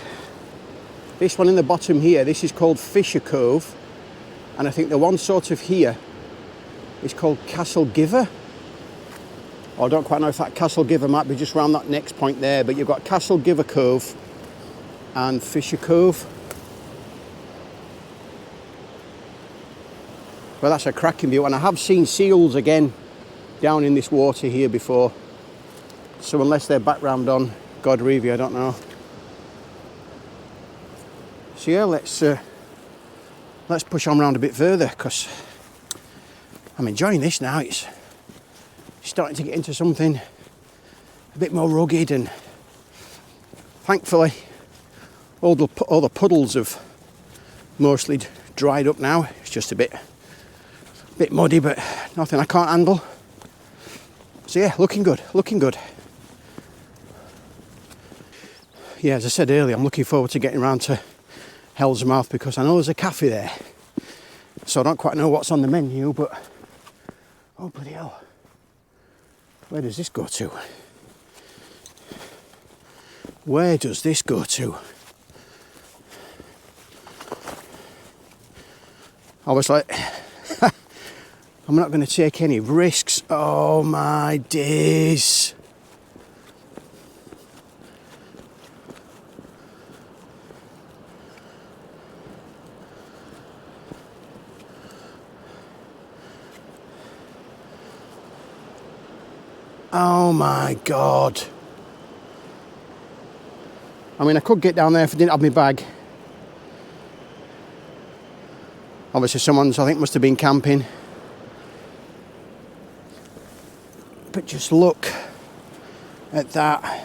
this one in the bottom here, this is called Fisher Cove. And I think the one sort of here is called Castle Giver. I don't quite know if that Castle Giver might be just around that next point there, but you've got Castle Giver Cove and Fisher Cove. Well, that's a cracking view, and I have seen seals again down in this water here before. So unless they're background on Godrevy, I don't know. So yeah, let's push on round a bit further because I'm enjoying this now. It's starting to get into something a bit more rugged, and thankfully all the puddles have mostly dried up now. It's just a bit muddy, but nothing I can't handle. So yeah, looking good, looking good. Yeah, as I said earlier, I'm looking forward to getting around to Hell's Mouth because I know there's a cafe there. So I don't quite know what's on the menu, but oh bloody hell. Where does this go to? Where does this go to? I was like, I'm not going to take any risks. Oh my days. Oh my God. I mean, I could get down there if I didn't have my bag. Obviously someone's, I think, must have been camping. But just look at that.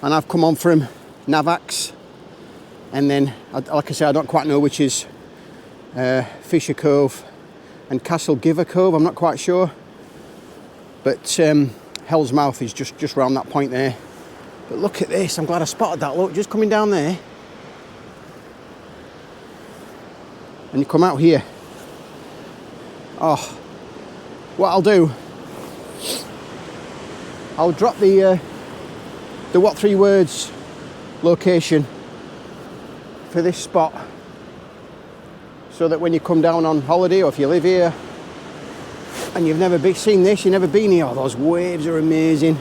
And I've come on from Navax. And then, like I say, I don't quite know which is Fisher Cove and Castle Giver Cove. I'm not quite sure. But Hell's Mouth is just round that point there. But look at this. I'm glad I spotted that. Look, just coming down there. And you come out here. Oh, what I'll do, I'll drop the what 3 words location for this spot, so that when you come down on holiday or if you live here, and you've never seen this, you've never been here, oh, those waves are amazing.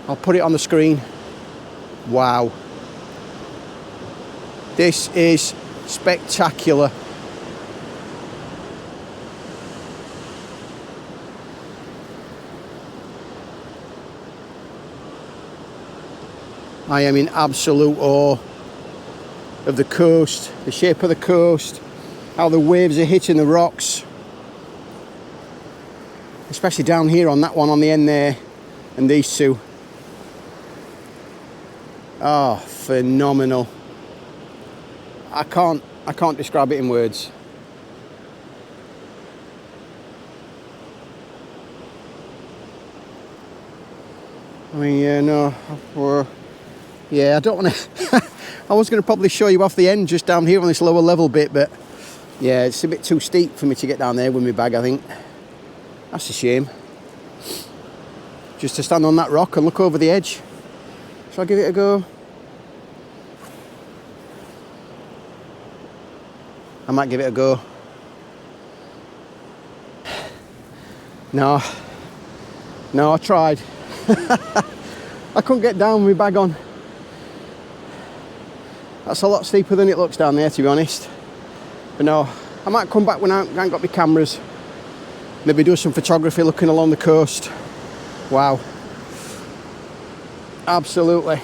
I'll put it on the screen. Wow. This is spectacular. I am in absolute awe of the coast, the shape of the coast, how the waves are hitting the rocks. Especially down here on that one on the end there, and these two. Oh, phenomenal. I can't describe it in words. I mean, yeah, no, yeah, I don't want to. I was going to probably show you off the end just down here on this lower level bit, but yeah, it's a bit too steep for me to get down there with my bag, I think. That's a shame. Just to stand on that rock and look over the edge. Shall I give it a go? I might give it a go. No, I tried. I couldn't get down with my bag on. That's a lot steeper than it looks down there, to be honest. But no, I might come back when I ain't got my cameras. Maybe do some photography looking along the coast. Wow. Absolutely.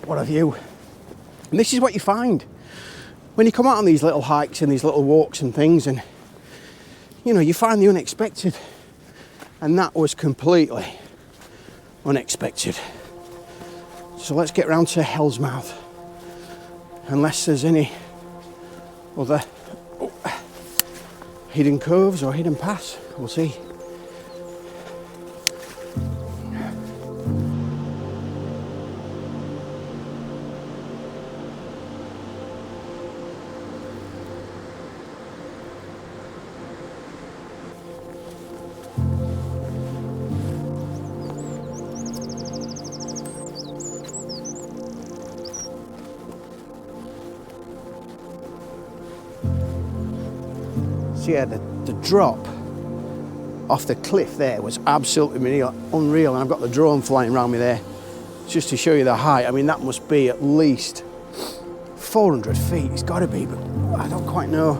What a view. And this is what you find when you come out on these little hikes and these little walks and things, and you know, you find the unexpected. And that was completely unexpected. So let's get round to Hell's Mouth. Unless there's any other hidden coves or hidden paths, we'll see. So yeah, the drop off the cliff there was absolutely unreal, and I've got the drone flying around me there just to show you the height. I mean, that must be at least 400 feet, it's got to be, but I don't quite know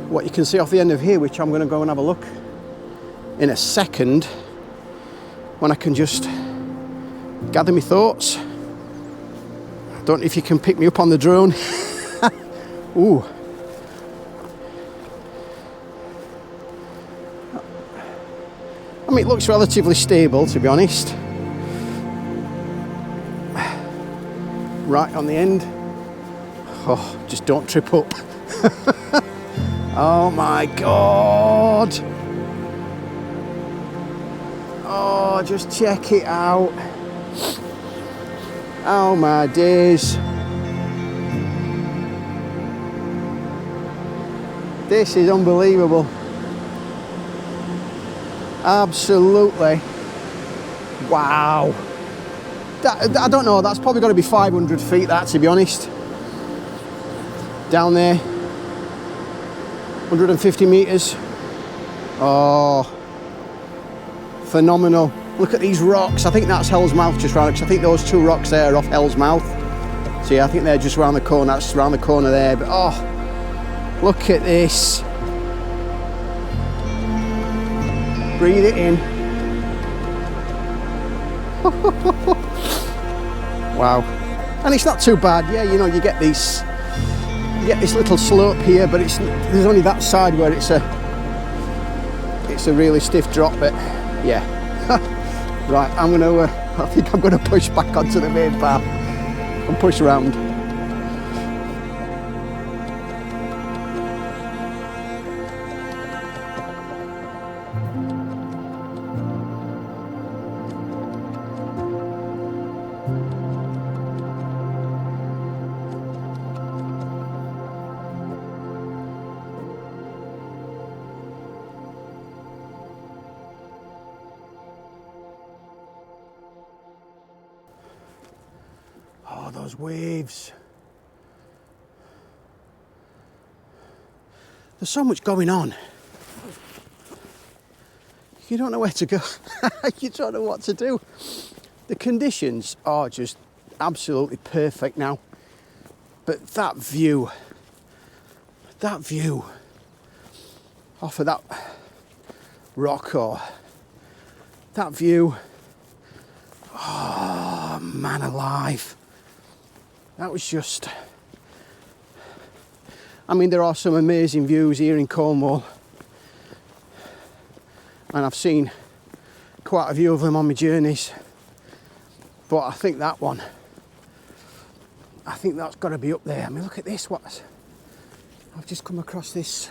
what you can see off the end of here, which I'm going to go and have a look in a second when I can just gather my thoughts. I don't know if you can pick me up on the drone. Ooh. I mean, it looks relatively stable, to be honest. Right on the end. Oh, just don't trip up. Oh my God. Oh, just check it out. Oh my days. This is unbelievable. Absolutely. Wow. I don't know, that's probably got to be 500 feet, that, to be honest. Down there. 150 metres. Oh. Phenomenal. Look at these rocks. I think that's Hell's Mouth just round, because I think those two rocks there are off Hell's Mouth. So yeah, I think they're just round the corner. That's round the corner there. But oh, look at this. Breathe it in. Wow. And it's not too bad. Yeah, you know, you get this little slope here, but there's only that side where it's a really stiff drop. But yeah. Right, I think I'm gonna push back onto the main path and push around. those waves. There's so much going on. You don't know where to go. You don't know what to do. The conditions are just absolutely perfect now. But that view off of that rock, or that view, oh man alive, that was just, I mean, there are some amazing views here in Cornwall, and I've seen quite a few of them on my journeys, but I think that one, I think that's got to be up there. I mean, look at this, I've just come across this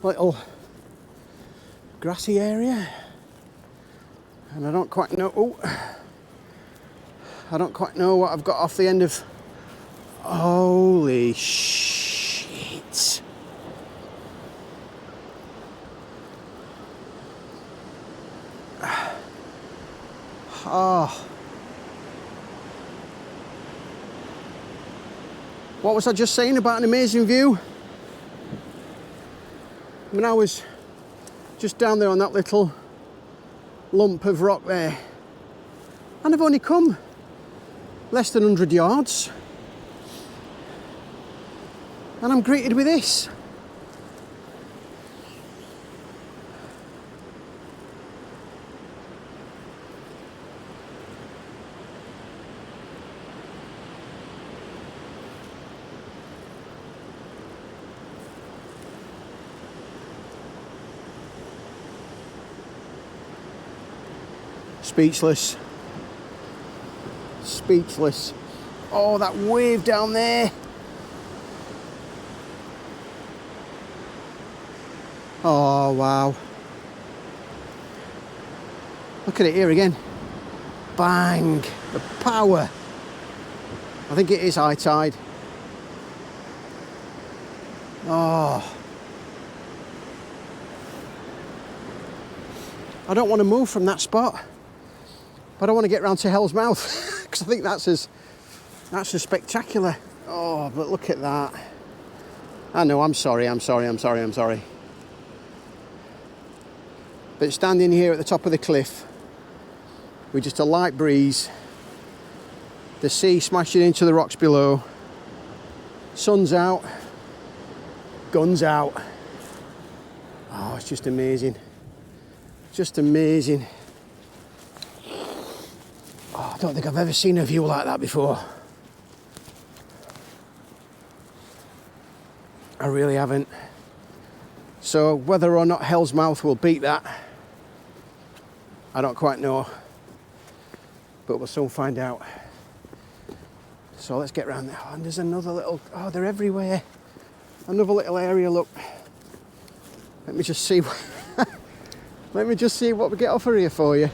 little grassy area, and I don't quite know, I don't quite know what I've got off the end of. Holy shit. Oh. What was I just saying about an amazing view? When I was just down there on that little lump of rock there, and I've only come less than 100 yards, and I'm greeted with this. Speechless. Speechless. Oh, that wave down there. Oh, wow. Look at it here again. Bang. The power. I think it is high tide. Oh. I don't want to move from that spot. But I want to get round to Hell's Mouth because I think that's as spectacular. Oh, but look at that. I know, I'm sorry. But standing here at the top of the cliff with just a light breeze, the sea smashing into the rocks below, sun's out, guns out. Oh, it's just amazing. Just amazing. Oh, I don't think I've ever seen a view like that before. I really haven't. So whether or not Hell's Mouth will beat that, I don't quite know. But we'll soon find out. So let's get round there. Oh, and there's another little, oh, they're everywhere. Another little area, look. Let me just see. Let me just see what we get off of here for you.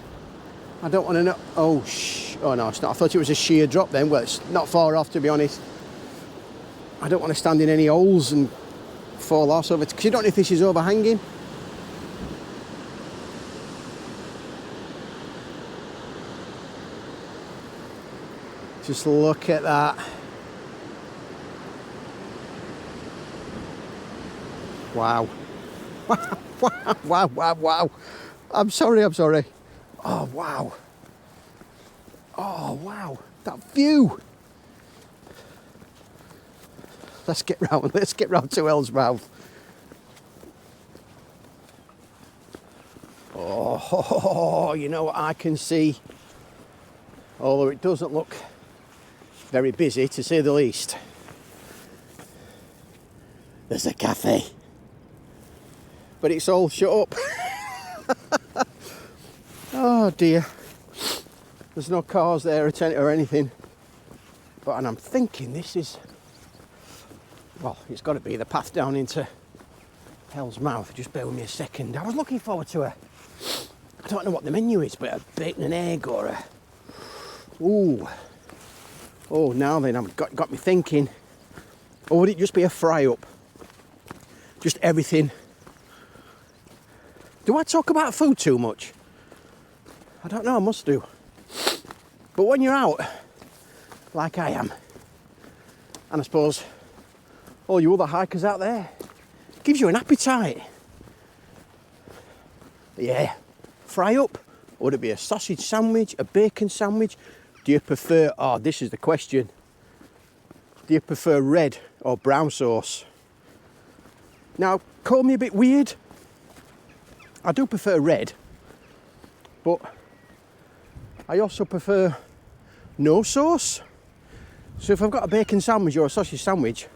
I don't want to know. Oh, oh no, it's not. I thought it was a sheer drop then. Well, it's not far off, to be honest. I don't want to stand in any holes and fall off over, because you don't know if this is overhanging. Just look at that. Wow. Wow. I'm sorry. Oh, wow. Oh, wow. That view. Let's get round to Hell's Mouth. Oh, you know what I can see? Although it doesn't look very busy, to say the least. There's a cafe. But it's all shut up. Oh dear. There's no cars there or anything. But, and I'm thinking this is, well, it's got to be the path down into Hell's Mouth. Just bear with me a second. I was looking forward to I don't know what the menu is, but a bacon and egg or a, ooh. Oh, now then, I've got me thinking, or would it just be a fry up? Just everything. Do I talk about food too much? I don't know, I must do. But when you're out like I am. And I suppose all you other hikers out there, gives you an appetite. But yeah, fry up. Or would it be a sausage sandwich, a bacon sandwich? Do you prefer, oh, this is the question. Do you prefer red or brown sauce? Now, call me a bit weird. I do prefer red, but I also prefer no sauce. So if I've got a bacon sandwich or a sausage sandwich,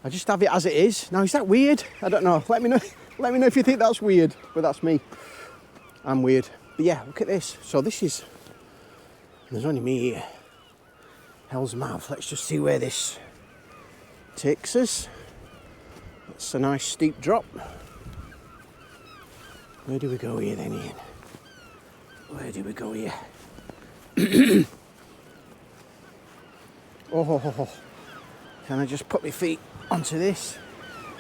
I just have it as it is. Now, is that weird? I don't know. Let me know if you think that's weird, but that's me. I'm weird. But yeah, look at this. So this is, there's only me here. Hell's Mouth. Let's just see where this takes us. That's a nice steep drop. Where do we go here then, Ian? Where do we go here? Oh, can I just put my feet onto this?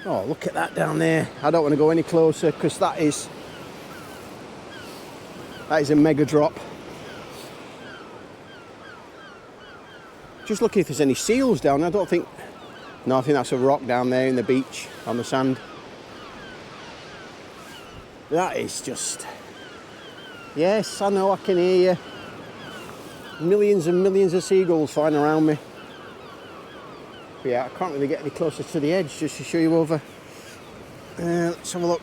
Oh, look at that down there. I don't want to go any closer because that is a mega drop. Just looking if there's any seals down there. No, I think that's a rock down there in the beach on the sand. That is just, yes, I know, I can hear you. Millions and millions of seagulls flying around me. But yeah, I can't really get any closer to the edge just to show you over. Let's have a look.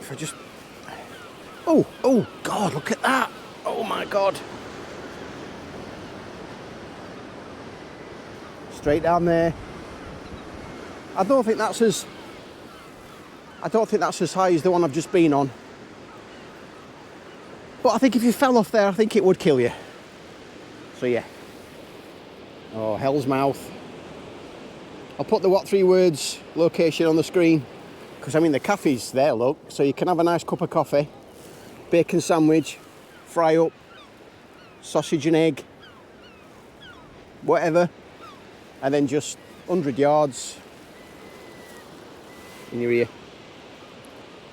If I just, oh God, look at that. Oh my God. Straight down there. I don't think that's as high as the one I've just been on. But I think if you fell off there, I think it would kill you. So yeah. Oh, Hell's Mouth. I'll put the what 3 words location on the screen. Because I mean the cafe's there, look. So you can have a nice cup of coffee, bacon sandwich, fry up, sausage and egg, whatever. And then just 100 yards in your ear.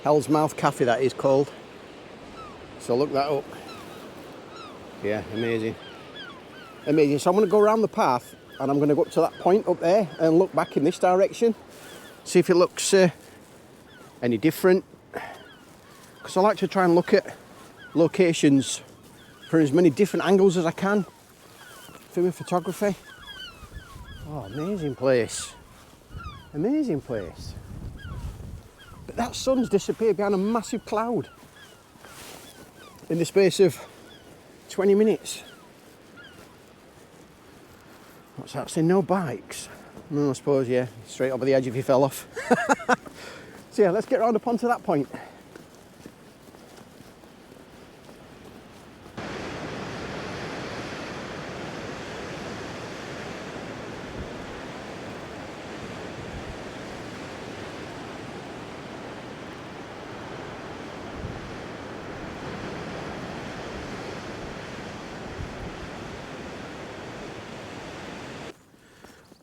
Hell's Mouth Cafe, that is called. So look that up. Yeah, amazing. Amazing. So I'm going to go around the path and I'm going to go up to that point up there and look back in this direction. See if it looks any different. Because I like to try and look at locations from as many different angles as I can. Filming photography. Oh, amazing place. Amazing place. But that sun's disappeared behind a massive cloud in the space of 20 minutes. What's that saying? No bikes? No, I suppose, yeah. Straight over the edge if you fell off. So yeah, let's get round up onto that point.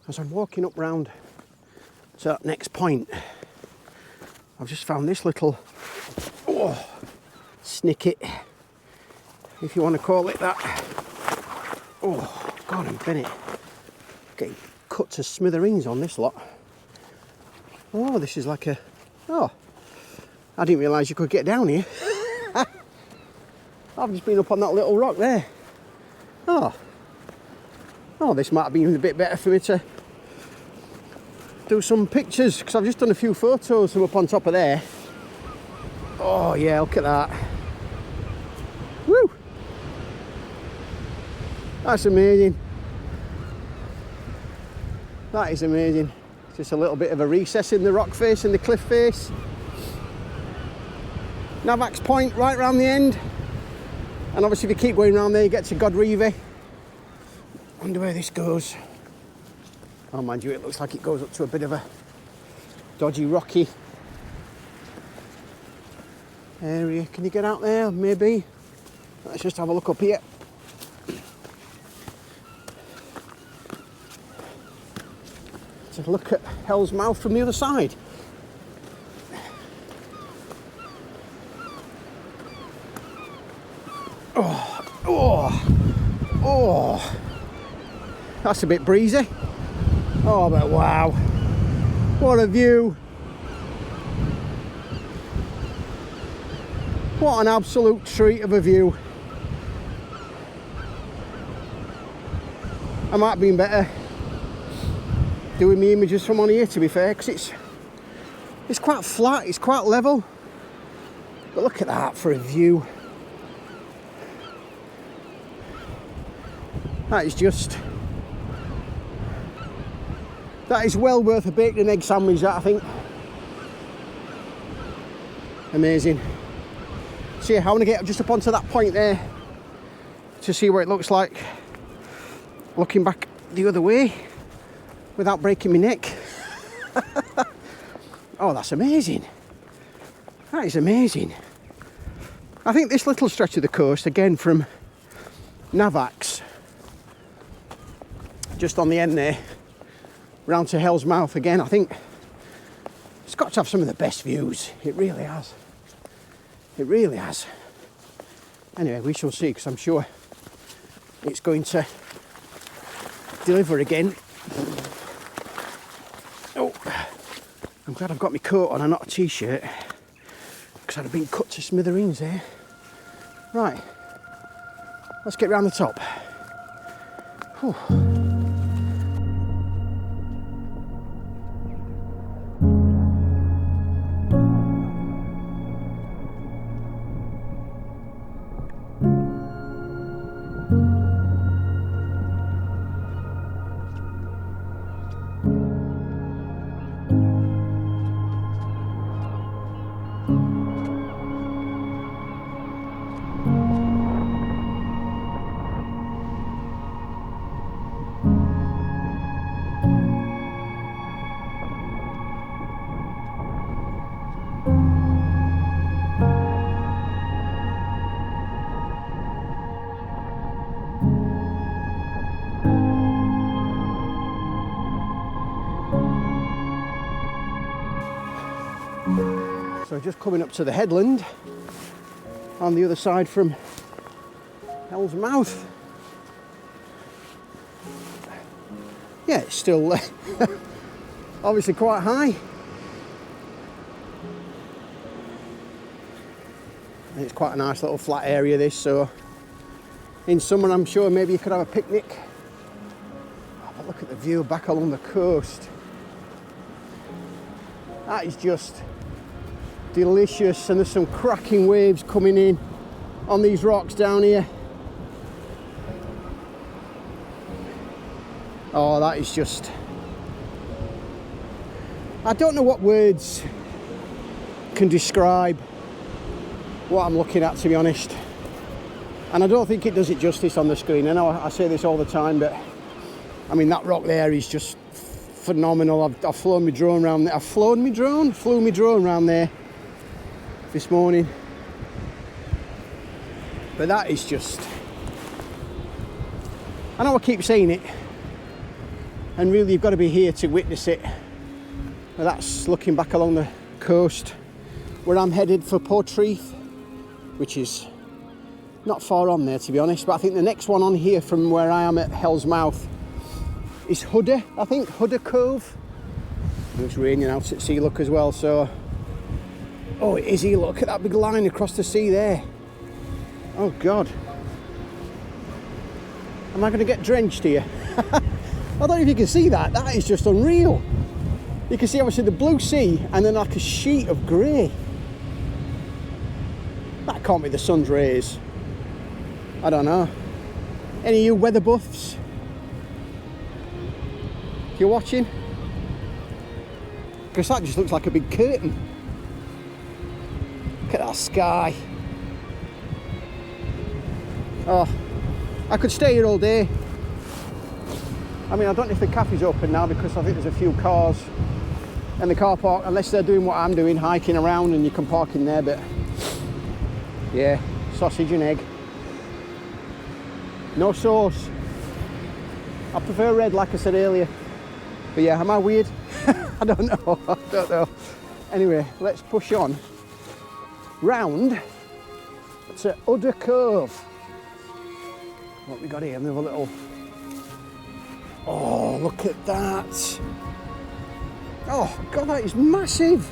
As I'm walking up round to that next point, I've just found this little snicket, if you want to call it that. Oh, God, I'm Bennett. Getting cut to smithereens on this lot. Oh, this is like a... Oh, I didn't realise you could get down here. I've just been up on that little rock there. Oh, this might have been a bit better for me to do some pictures, because I've just done a few photos from up on top of there. Oh yeah, look at that. Woo! That's amazing. That is amazing. Just a little bit of a recess in the rock face and the cliff face. Navax Point right round the end. And obviously if you keep going round there you get to Godrevy. Wonder where this goes. Oh, mind you, it looks like it goes up to a bit of a dodgy, rocky area. Can you get out there? Maybe. Let's just have a look up here. To look at Hell's Mouth from the other side. Oh, Oh, that's a bit breezy. Oh, but wow, what a view. What an absolute treat of a view. I might have been better doing me images from on here, to be fair, because it's quite flat, it's quite level. But look at that for a view. That is well worth a bacon and egg sandwich, that, I think. Amazing. So yeah, I want to get just up onto that point there to see what it looks like looking back the other way without breaking my neck. Oh, that's amazing. That is amazing. I think this little stretch of the coast, again from Navax, just on the end there, round to Hell's Mouth again, I think it's got to have some of the best views. It really has. It really has. Anyway, we shall see, because I'm sure it's going to deliver again. Oh, I'm glad I've got my coat on and not a t-shirt, because I'd have been cut to smithereens there. Right, let's get round the top. Whew. So just coming up to the headland on the other side from Hell's Mouth. Yeah, it's still obviously quite high. And it's quite a nice little flat area this, so in summer I'm sure maybe you could have a picnic. Oh, but look at the view back along the coast. That is just delicious, and there's some cracking waves coming in on these rocks down here. Oh, that is just, I don't know what words can describe what I'm looking at, to be honest, and I don't think it does it justice on the screen. I know I say this all the time, but I mean, that rock there is just phenomenal. I've flown my drone around there. Flew my drone around there this morning, but that is just, I know I keep saying it, and really you've got to be here to witness it. But that's looking back along the coast where I'm headed for Portreath, which is not far on there, to be honest, but I think the next one on here from where I am at Hell's Mouth is Hudder, I think, Hudder Cove. It's raining out at sea, look, as well, so oh, it is here, look at that big line across the sea there. Oh God, am I going to get drenched here? I don't know if you can see that. That is just unreal. You can see obviously the blue sea and then like a sheet of grey. That can't be the sun's rays. I don't know. Any of you weather buffs, if you're watching? Because that just looks like a big curtain. Look at that sky. Oh, I could stay here all day. I mean, I don't know if the cafe's open now, because I think there's a few cars in the car park, unless they're doing what I'm doing, hiking around, and you can park in there. But yeah, sausage and egg. No sauce. I prefer red, like I said earlier. But yeah, am I weird? I don't know. I don't know. Anyway, let's push on round to Hudder Cove. What we got here? Another little... Oh, look at that. Oh, God, that is massive.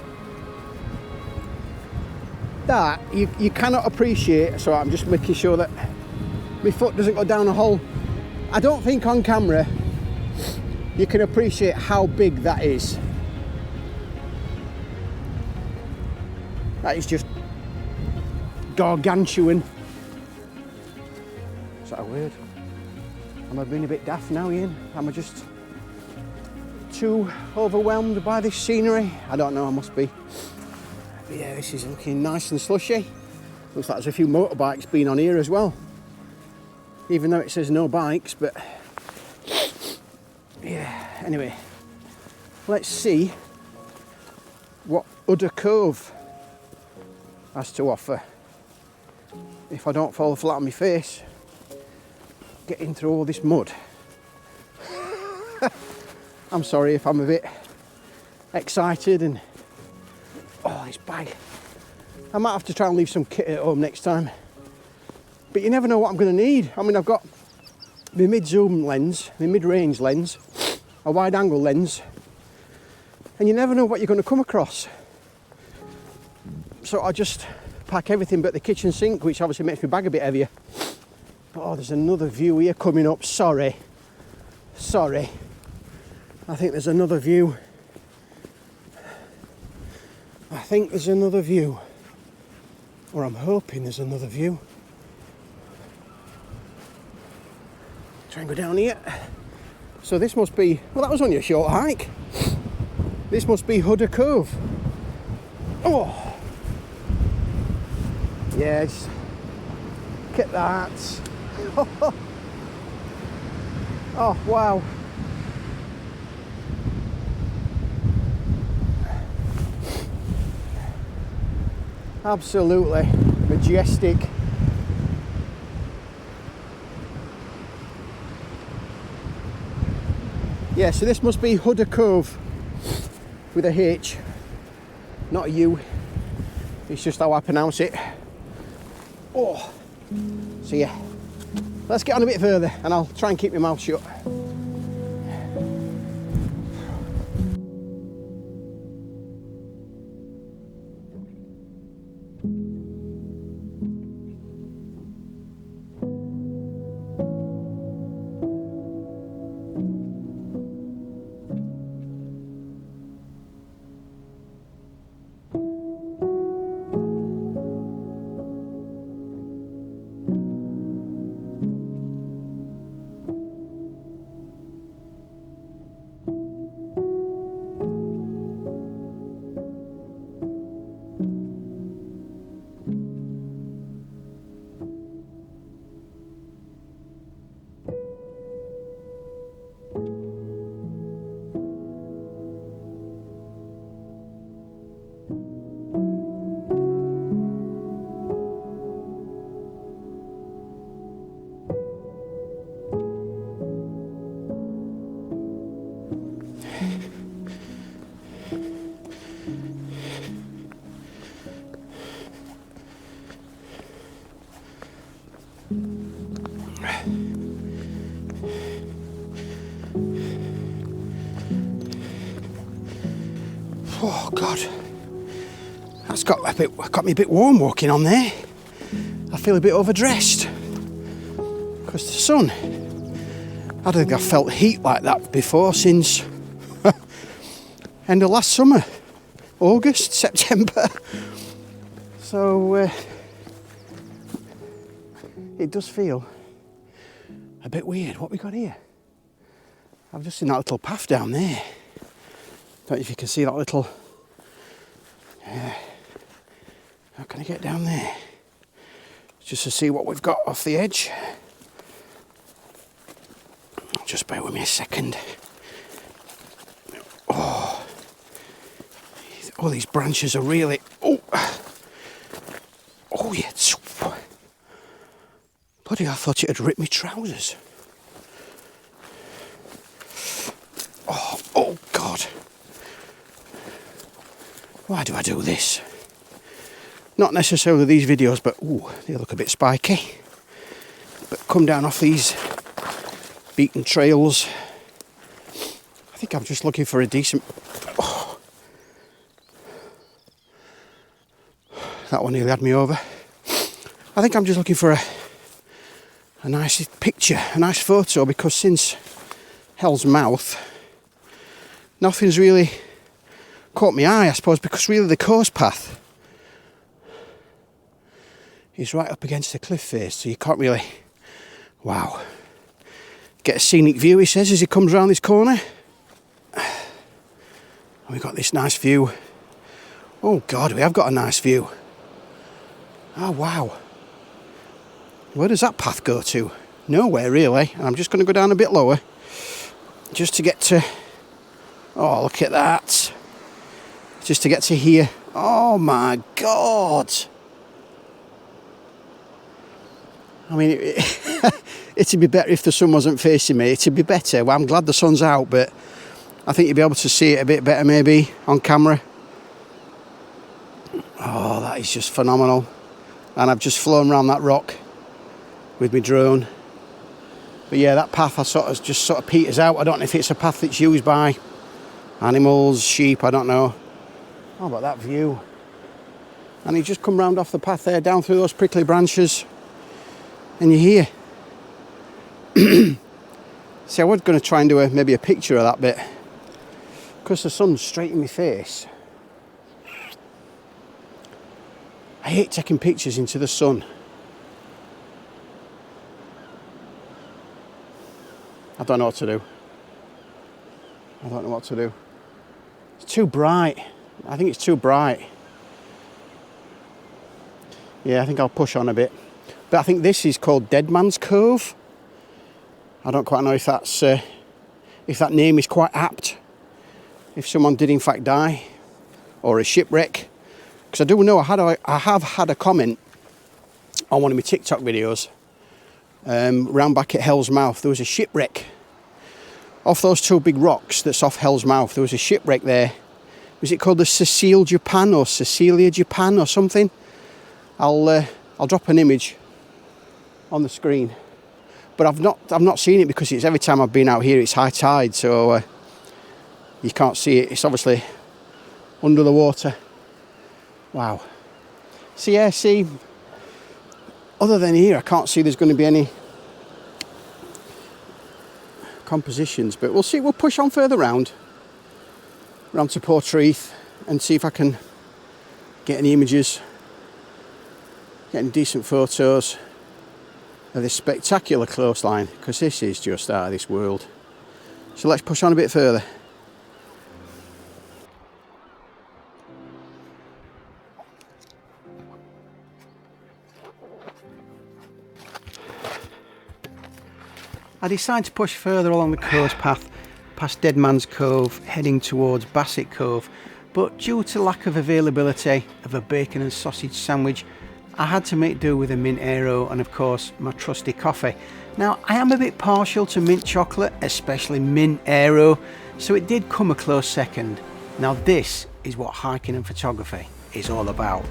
That, you cannot appreciate. So I'm just making sure that my foot doesn't go down a hole. I don't think on camera you can appreciate how big that is. That is just gargantuan. Is that a word? Am I being a bit daft now, Ian? Am I just too overwhelmed by this scenery? I don't know, I must be. But yeah, this is looking nice and slushy. Looks like there's a few motorbikes been on here as well. Even though it says no bikes, but yeah, anyway. Let's see what Udder Cove has to offer. If I don't fall flat on my face getting through all this mud. I'm sorry if I'm a bit excited and oh, this bag. I might have to try and leave some kit at home next time. But you never know what I'm going to need. I mean, I've got my mid-zoom lens, my mid-range lens, a wide-angle lens, and you never know what you're going to come across. So I just pack everything but the kitchen sink, which obviously makes my bag a bit heavier. Oh, there's another view here coming up. Sorry. I think there's another view. Or I'm hoping there's another view. Try and go down here. So this must be, well, that was only a short hike. This must be Udder Cove. Oh, yes. Look at that. Oh, wow. Absolutely majestic. Yeah, so this must be Udder Cove with a H, not a U. It's just how I pronounce it. Oh, so yeah, let's get on a bit further and I'll try and keep my mouth shut. Oh God, that's got me a bit warm walking on there. I feel a bit overdressed because the sun. I don't think I've felt heat like that before since end of last summer, August, September. So it does feel a bit weird. What we got here? I've just seen that little path down there. Don't know if you can see that little. How can I get down there? Just to see what we've got off the edge. Just bear with me a second. Oh, these branches are really. Oh yeah. Bloody, I thought it had ripped my trousers. Oh God. Why do I do this? Not necessarily these videos, but ooh, they look a bit spiky. But come down off these beaten trails. I think I'm just looking for a decent... Oh. That one nearly had me over. I think I'm just looking for a nice picture, a nice photo, because since Hell's Mouth, nothing's really caught my eye, I suppose, because really the coast path is right up against the cliff face, so you can't really, wow, get a scenic view, he says, as he comes around this corner. And we've got this nice view. Oh God, we have got a nice view. Oh wow. Where does that path go to? Nowhere really. And I'm just going to go down a bit lower just to get to... Oh, look at that. Just to get to here. Oh my God. I mean, it'd be better if the sun wasn't facing me. It'd be better. Well, I'm glad the sun's out, but I think you'd be able to see it a bit better maybe on camera. Oh, that is just phenomenal. And I've just flown around that rock with my drone. But yeah, that path just sort of peters out. I don't know if it's a path that's used by animals, sheep, I don't know. How about that view? And you just come round off the path there, down through those prickly branches, and you're here. See, I was going to try and do maybe a picture of that bit, because the sun's straight in my face. I hate taking pictures into the sun. I don't know what to do. I don't know what to do. It's too bright. I think it's too bright. Yeah, I think I'll push on a bit. But I think this is called Dead Man's Cove. I don't quite know if that's if that name is quite apt. If someone did in fact die, or a shipwreck. Because I do know I have had a comment on one of my TikTok videos. Round back at Hell's Mouth, there was a shipwreck off those two big rocks that's off Hell's Mouth. There was a shipwreck there. Was it called the Cecilia Japan or something? I'll drop an image on the screen, but I've not seen it because it's every time I've been out here it's high tide, so you can't see it. It's obviously under the water. Wow. So yeah, see, other than here, I can't see there's going to be any compositions, but we'll see. We'll push on further round to Portreath and see if I can get any images, get any decent photos of this spectacular coastline, because this is just out of this world. So let's push on a bit further. I decided to push further along the coast path past Dead Man's Cove, heading towards Bassett Cove, but due to lack of availability of a bacon and sausage sandwich, I had to make do with a mint aero and of course my trusty coffee. Now I am a bit partial to mint chocolate, especially mint aero, so it did come a close second. Now this is what hiking and photography is all about.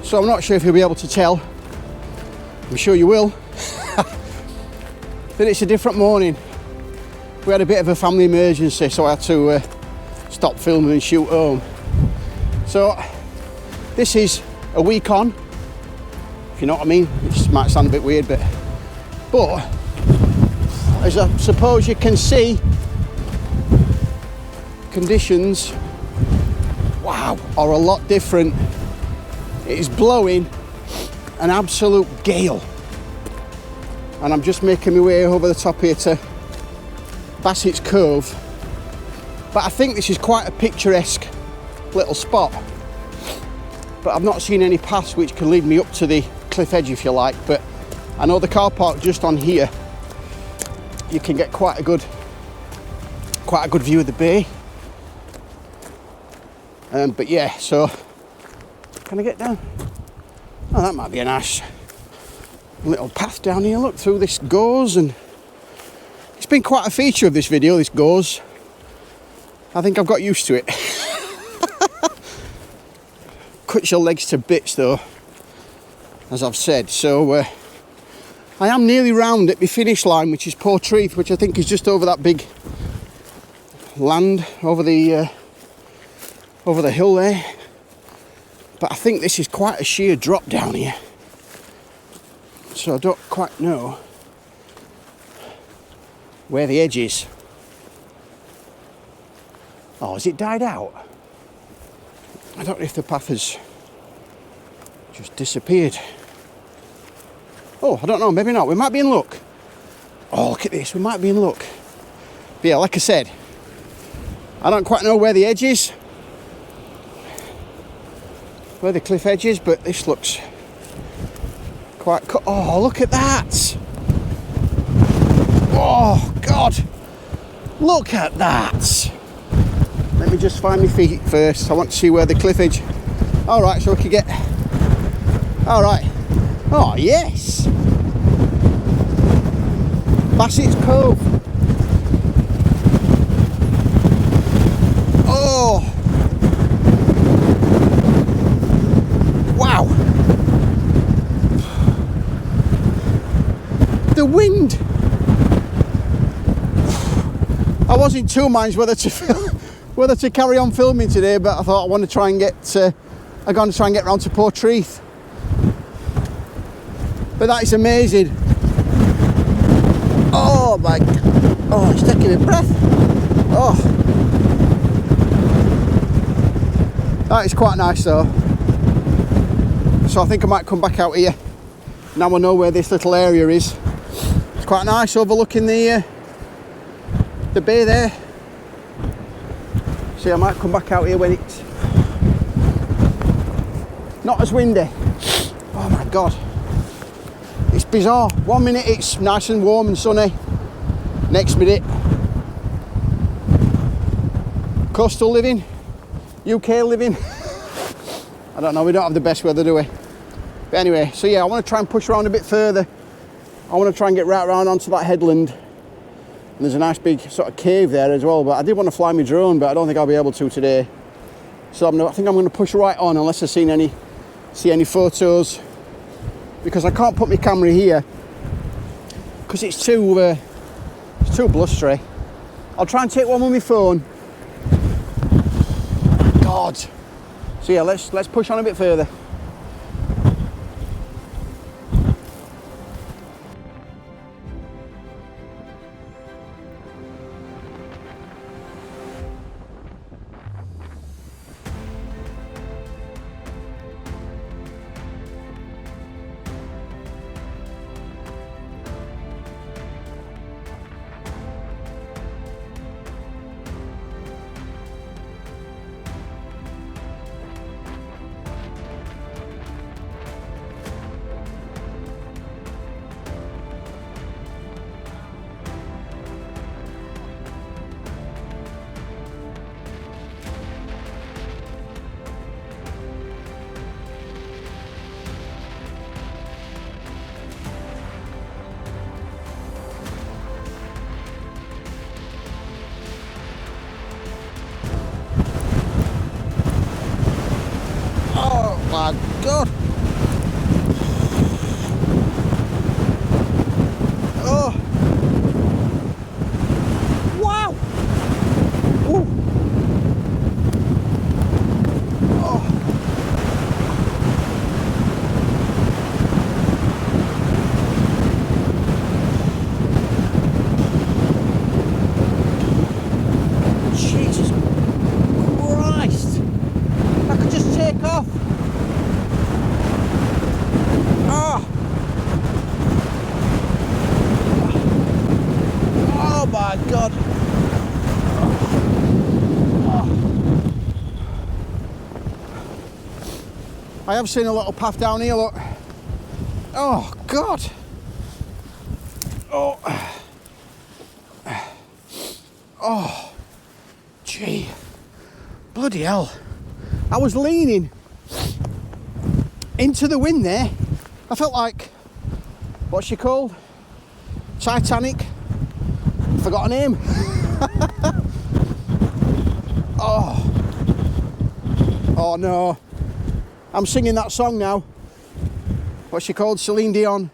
So I'm not sure if you'll be able to tell, I'm sure you will, that it's a different morning. We had a bit of a family emergency, so I had to stop filming and shoot home. So this is a week on, if you know what I mean. It might sound a bit weird, but as I suppose you can see, conditions, wow, are a lot different. It is blowing an absolute gale, and I'm just making my way over the top here to Bassets Cove. But I think this is quite a picturesque little spot, but I've not seen any paths which can lead me up to the cliff edge, if you like. But I know the car park just on here, you can get quite a good view of the bay. But yeah, so can I get down? Oh, that might be a nice little path down here. Look, through this goes, and it's been quite a feature of this video, this goes. I think I've got used to it. Cuts your legs to bits though, as I've said. So I am nearly round at the finish line, which is Portreath, which I think is just over that big land over the hill there. But I think this is quite a sheer drop down here, so I don't quite know where the edge is. Oh, has it died out? I don't know if the path has just disappeared. Oh, I don't know, maybe not. We might be in luck. Oh, look at this, we might be in luck. But yeah, like I said, I don't quite know where the edge is, where the cliff edge is, but this looks quite cool. Oh, look at that. Oh, God. Look at that. Let me just find my feet first. I want to see where the cliff edge. All right, so we can get. All right. Oh, yes. Bassets Cove. Oh. Wow. The wind. I was in two minds whether to carry on filming today, but I thought I want to try and get I'm going to try and get round to Portreath. But that is amazing. Oh my, oh, it's taking a breath. Oh, that is quite nice though. So I think I might come back out here. Now I know where this little area is. It's quite nice, overlooking the bay there. See, I might come back out here when it's not as windy. Oh my God. It's bizarre. 1 minute it's nice and warm and sunny. Next minute, coastal living, UK living. I don't know, we don't have the best weather, do we? But anyway, so yeah, I want to try and push around a bit further. I want to try and get right around onto that headland. And there's a nice big sort of cave there as well, but I did want to fly my drone, but I don't think I'll be able to today. So I think I'm going to push right on unless I see any photos, because I can't put my camera here because it's too blustery. I'll try and take one with my phone. God. So yeah, let's push on a bit further. My God. Oh. Wow. Ooh. Oh. Jesus Christ. I could just take off. Oh my God. I have seen a little path down here, look. Oh God. Oh. Oh. Gee. Bloody hell. I was leaning into the wind there. I felt like, what's she called? Titanic. Forgot her name. Oh no. I'm singing that song now. What's she called? Celine Dion.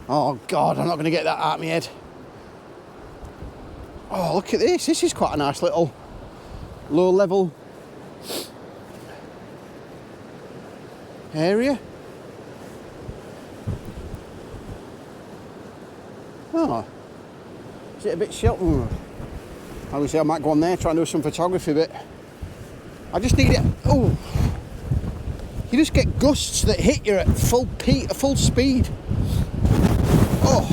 Oh God, I'm not going to get that out of my head. Oh, look at this. This is quite a nice little low level area. Oh, is it a bit sheltered? I would say I might go on there, try and do some photography, but I just need it. Oh, you just get gusts that hit you at full speed. Oh,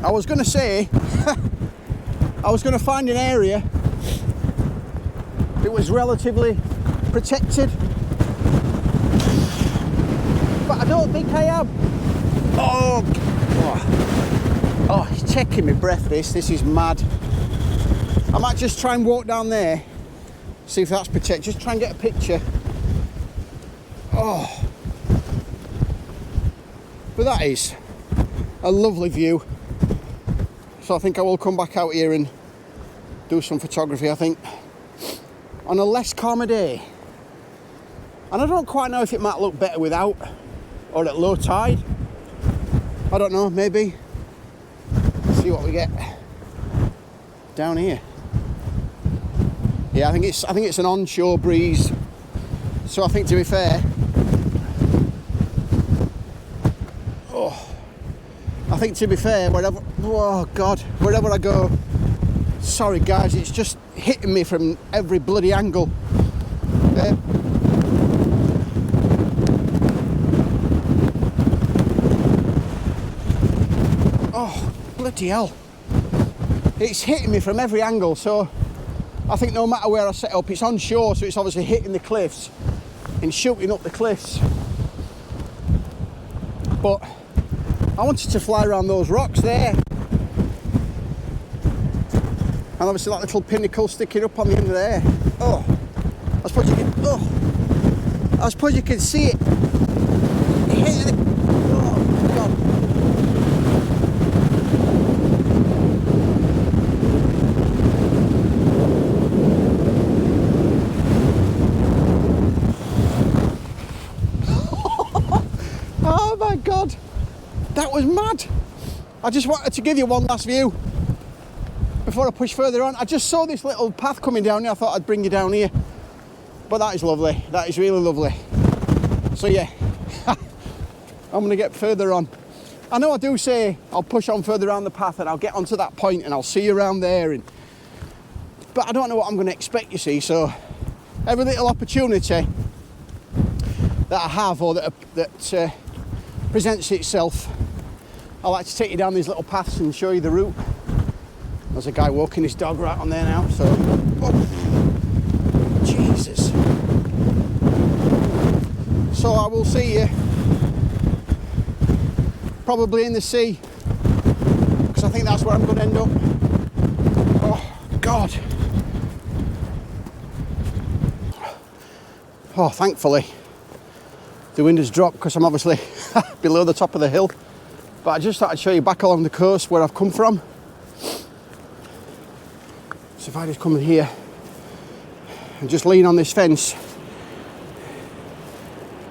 I was going to say, I was going to find an area that was relatively protected, but I don't think I am. Oh, it's taking me breath, this is mad. I might just try and walk down there, see if that's protected, just try and get a picture. Oh, but that is a lovely view. So I think I will come back out here and do some photography, I think, on a less calmer day. And I don't quite know if it might look better without or at low tide. I don't know, maybe. Let's see what we get down here. Yeah, I think it's an onshore breeze. So I think, to be fair, wherever I go, sorry guys, it's just hitting me from every bloody angle. Oh, bloody hell. It's hitting me from every angle, so I think no matter where I set up, it's onshore, so it's obviously hitting the cliffs and shooting up the cliffs. But I wanted to fly around those rocks there. And obviously that little pinnacle sticking up on the end of there. Oh, I suppose you can see it. Oh, God. Oh my God. That was mad. I just wanted to give you one last view before I push further on. I just saw this little path coming down here. I thought I'd bring you down here. But that is lovely. That is really lovely. So yeah, I'm going to get further on. I know I do say I'll push on further around the path and I'll get onto that point and I'll see you around there. But I don't know what I'm going to expect, you see. So every little opportunity that I have or that presents itself, I like to take you down these little paths and show you the route. There's a guy walking his dog right on there now, so... Oh, Jesus. So I will see you probably in the sea, because I think that's where I'm going to end up. Oh, God. Oh, thankfully, the wind has dropped because I'm obviously below the top of the hill. But I just thought I'd show you back along the coast where I've come from. So if I just come in here and just lean on this fence.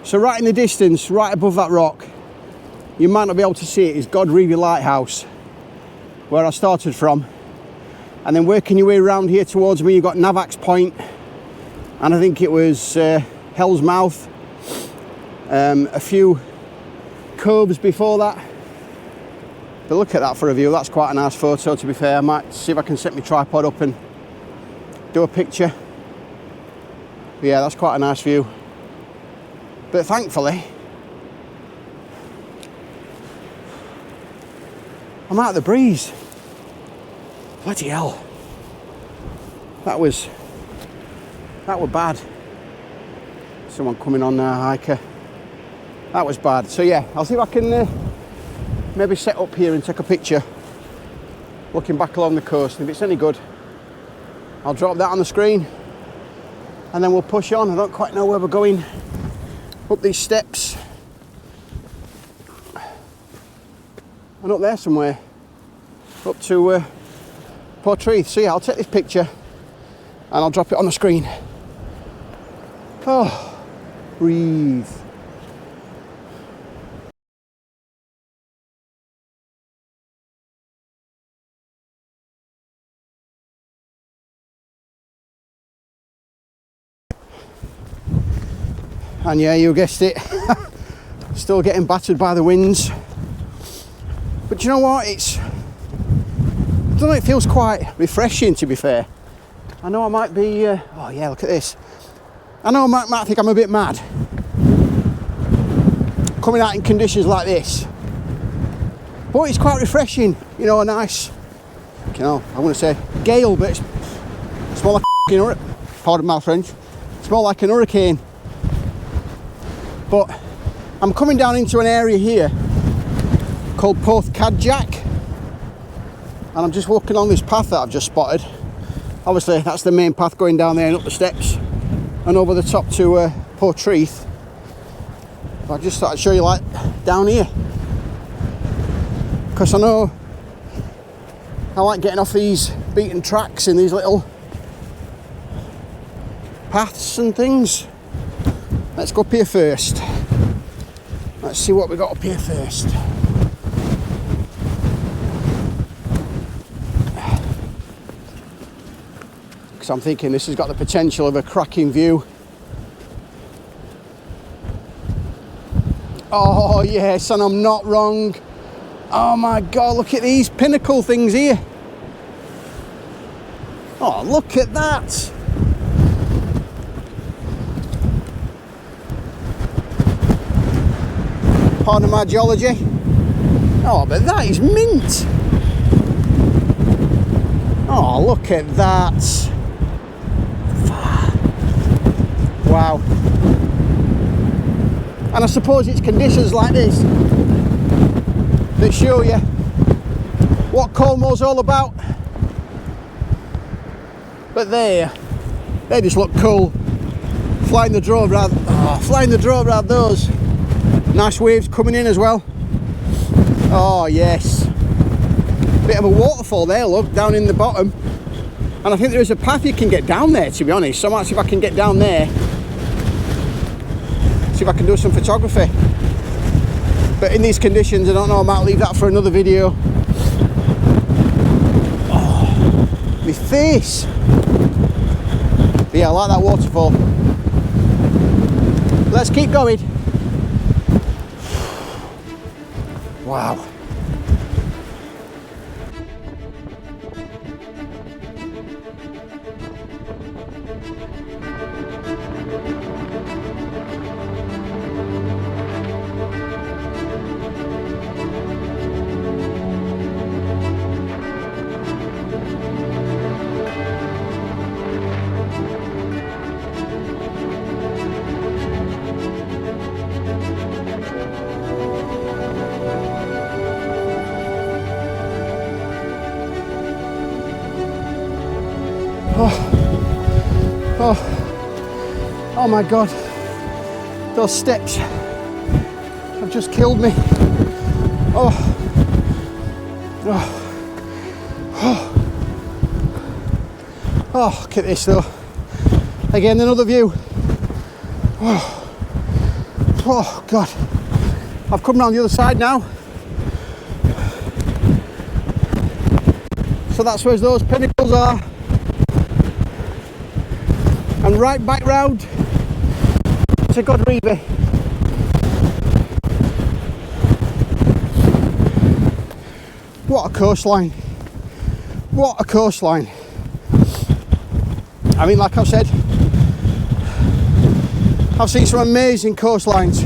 So right in the distance, right above that rock, you might not be able to see it, is Godrevy Lighthouse, where I started from. And then working your way around here towards me, you've got Navax Point, and I think it was Hell's Mouth. A few coves before that. But look at that for a view. That's quite a nice photo, to be fair. I might see if I can set my tripod up and do a picture. But yeah, that's quite a nice view. But thankfully, I'm out of the breeze. Bloody hell. That was bad. Someone coming on there, hiker. That was bad. So yeah, I'll see if I can maybe set up here and take a picture looking back along the coast. If it's any good, I'll drop that on the screen and then we'll push on. I don't quite know where we're going. Up these steps and up there somewhere, up to Portreath. So yeah, I'll take this picture and I'll drop it on the screen. Oh, breathe. And yeah, you guessed it, still getting battered by the winds. But you know what, I don't know, it feels quite refreshing, to be fair. I know I might be, oh yeah, look at this. I know I might think I'm a bit mad coming out in conditions like this, but it's quite refreshing, you know, a nice, you know, I want to say gale, but it's more like a, pardon my French, it's more like an hurricane. But I'm coming down into an area here called Portreath, and I'm just walking on this path that I've just spotted. Obviously that's the main path going down there and up the steps and over the top to Portreath. I just thought I'd show you like down here, because I know I like getting off these beaten tracks in these little paths and things. Let's go up here first. Let's see what we got up here first. Because I'm thinking this has got the potential of a cracking view. Oh yes, and I'm not wrong. Oh my God, look at these pinnacle things here. Oh, look at that. Pardon my geology. Oh, but that is mint. Oh, look at that. Wow. And I suppose it's conditions like this that show you what Cornwall's all about. But they just look cool. Flying the drone around those. Nice waves coming in as well. Oh yes. Bit of a waterfall there, look, down in the bottom. And I think there is a path you can get down there, to be honest. So I might see if I can get down there. See if I can do some photography. But in these conditions, I don't know, I might leave that for another video. Oh, my face. But yeah, I like that waterfall. Let's keep going. Wow. Oh my God, those steps have just killed me. Oh, look at this though. Again, another view. Oh God, I've come round the other side now. So that's where those pinnacles are. And right back round to Godrevy. What a coastline. What a coastline. I mean, like I've said, I've seen some amazing coastlines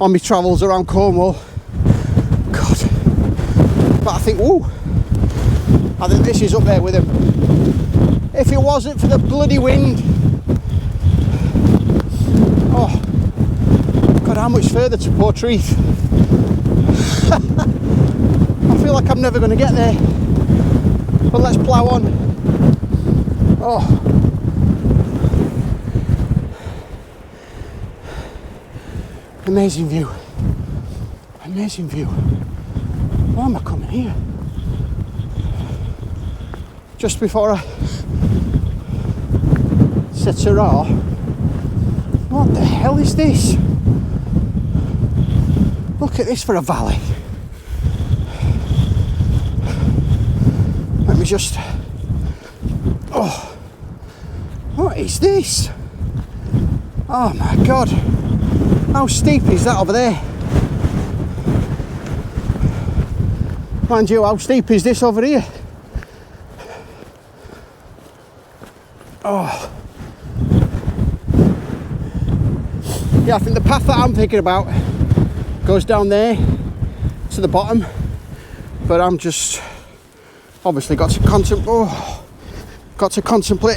on my travels around Cornwall. God. But I think, ooh, I think this is up there with them. If it wasn't for the bloody wind. Oh, God, how much further to Portreath? I feel like I'm never going to get there. But let's plough on. Oh. Amazing view. Amazing view. Why am I coming here? Just before I set hurrah. What the hell is this? Look at this for a valley. Let me just... Oh, what is this? Oh my God. How steep is that over there? Mind you, how steep is this over here? Oh. Yeah, I think the path that I'm thinking about goes down there to the bottom, but I'm just obviously got to contemplate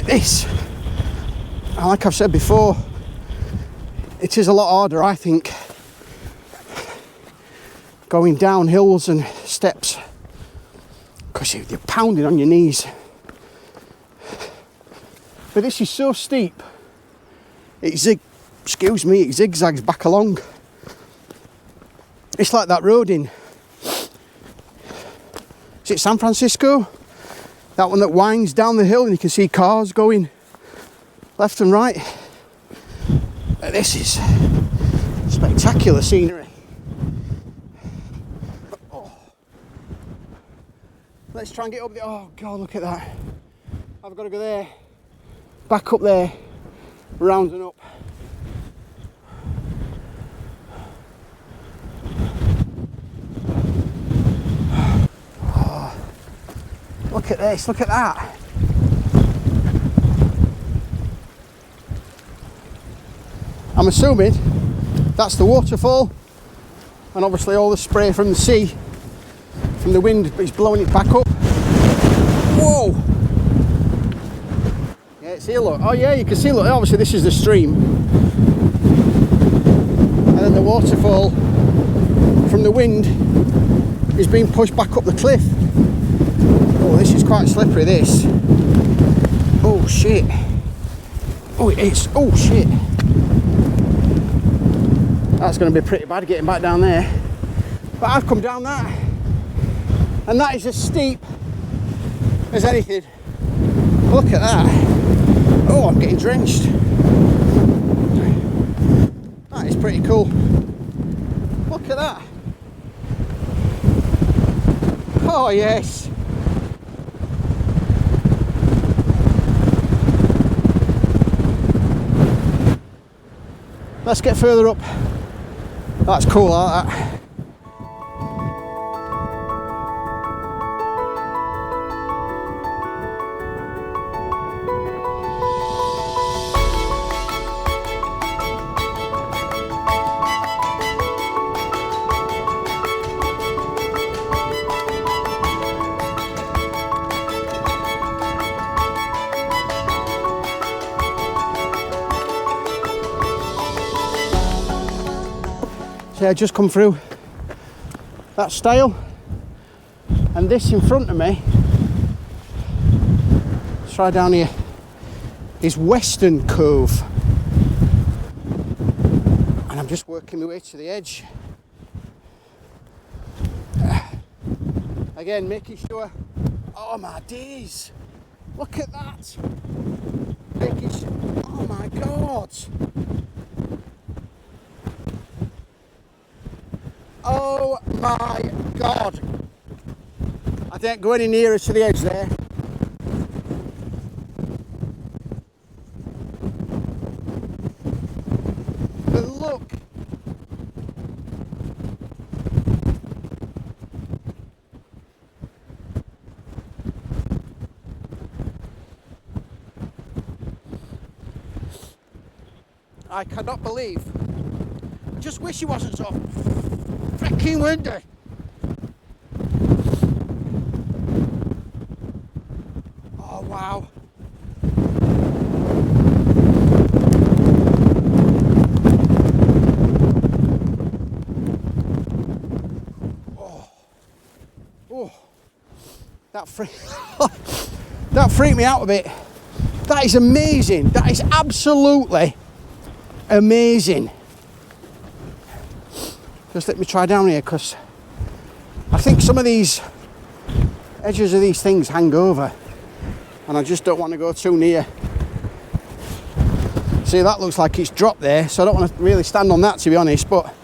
this. And like I've said before, it is a lot harder, I think, going down hills and steps, because you're pounding on your knees. But this is so steep, it zigzags back along. It's like that road in, is it San Francisco? That one that winds down the hill and you can see cars going left and right. This is spectacular scenery. Oh. Let's try and get up there. Oh God, look at that. I've got to go there, back up there, round and up. Oh. Look at this, look at that. I'm assuming that's the waterfall, and obviously all the spray from the sea, from the wind, is blowing it back up. Whoa! Yeah, it's here, look. Oh yeah, you can see, look, obviously this is the stream. And then the waterfall from the wind is being pushed back up the cliff. Oh, this is quite slippery, this. Oh shit. Oh, it is. Oh shit. That's going to be pretty bad getting back down there. But I've come down that, and that is as steep as anything. Look at that. Oh, I'm getting drenched. That is pretty cool. Look at that. Oh yes. Let's get further up. That's cool, like that. So I just come through that stile, and this in front of me, let's try down here, is Western Cove, and I'm just working my way to the edge. Again, making sure, oh my days, look at that, making sure, oh my God. Oh my God. I don't go any nearer to the edge there. But look. I cannot believe. I just wish it wasn't so freaking windy. Oh wow. Oh, that freaked me out a bit. That is amazing. That is absolutely amazing. Just let me try down here, because I think some of these edges of these things hang over and I just don't want to go too near. See, that looks like it's dropped there, so I don't want to really stand on that, to be honest, but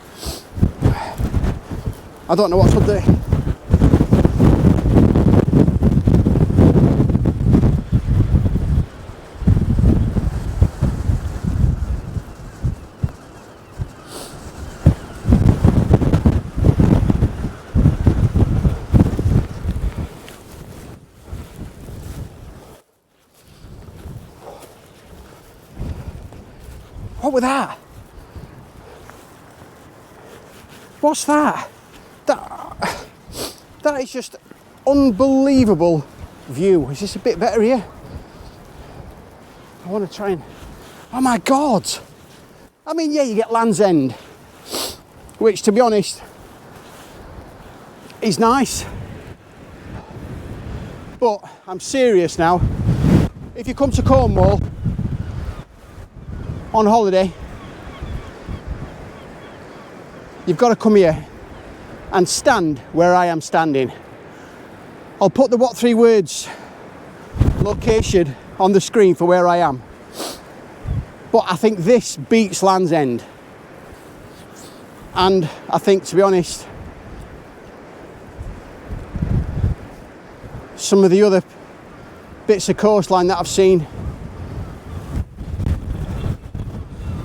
I don't know what to do. What was that? What's that? That is just unbelievable view. Is this a bit better here? I want to try and... Oh my God! I mean, yeah, you get Land's End, which, to be honest, is nice. But I'm serious now. If you come to Cornwall on holiday, you've got to come here and stand where I am standing. I'll put the what 3 words location on the screen for where I am, but I think this beats Land's End. And I think, to be honest, some of the other bits of coastline that I've seen,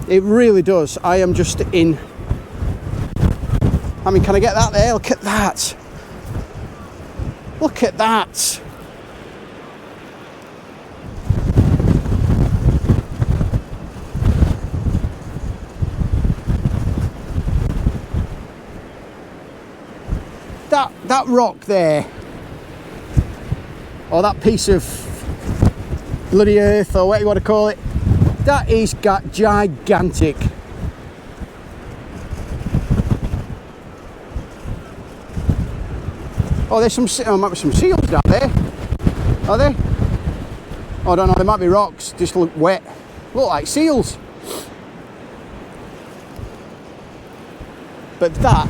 it really does. I am just in. I mean, can I get that there? Look at that. Look at that. That rock there, or that piece of bloody earth, or what you want to call it, that is gigantic. Oh, there's some, oh, might be some seals down there. Are they? Oh, I don't know, there might be rocks, just look wet. Look like seals. But that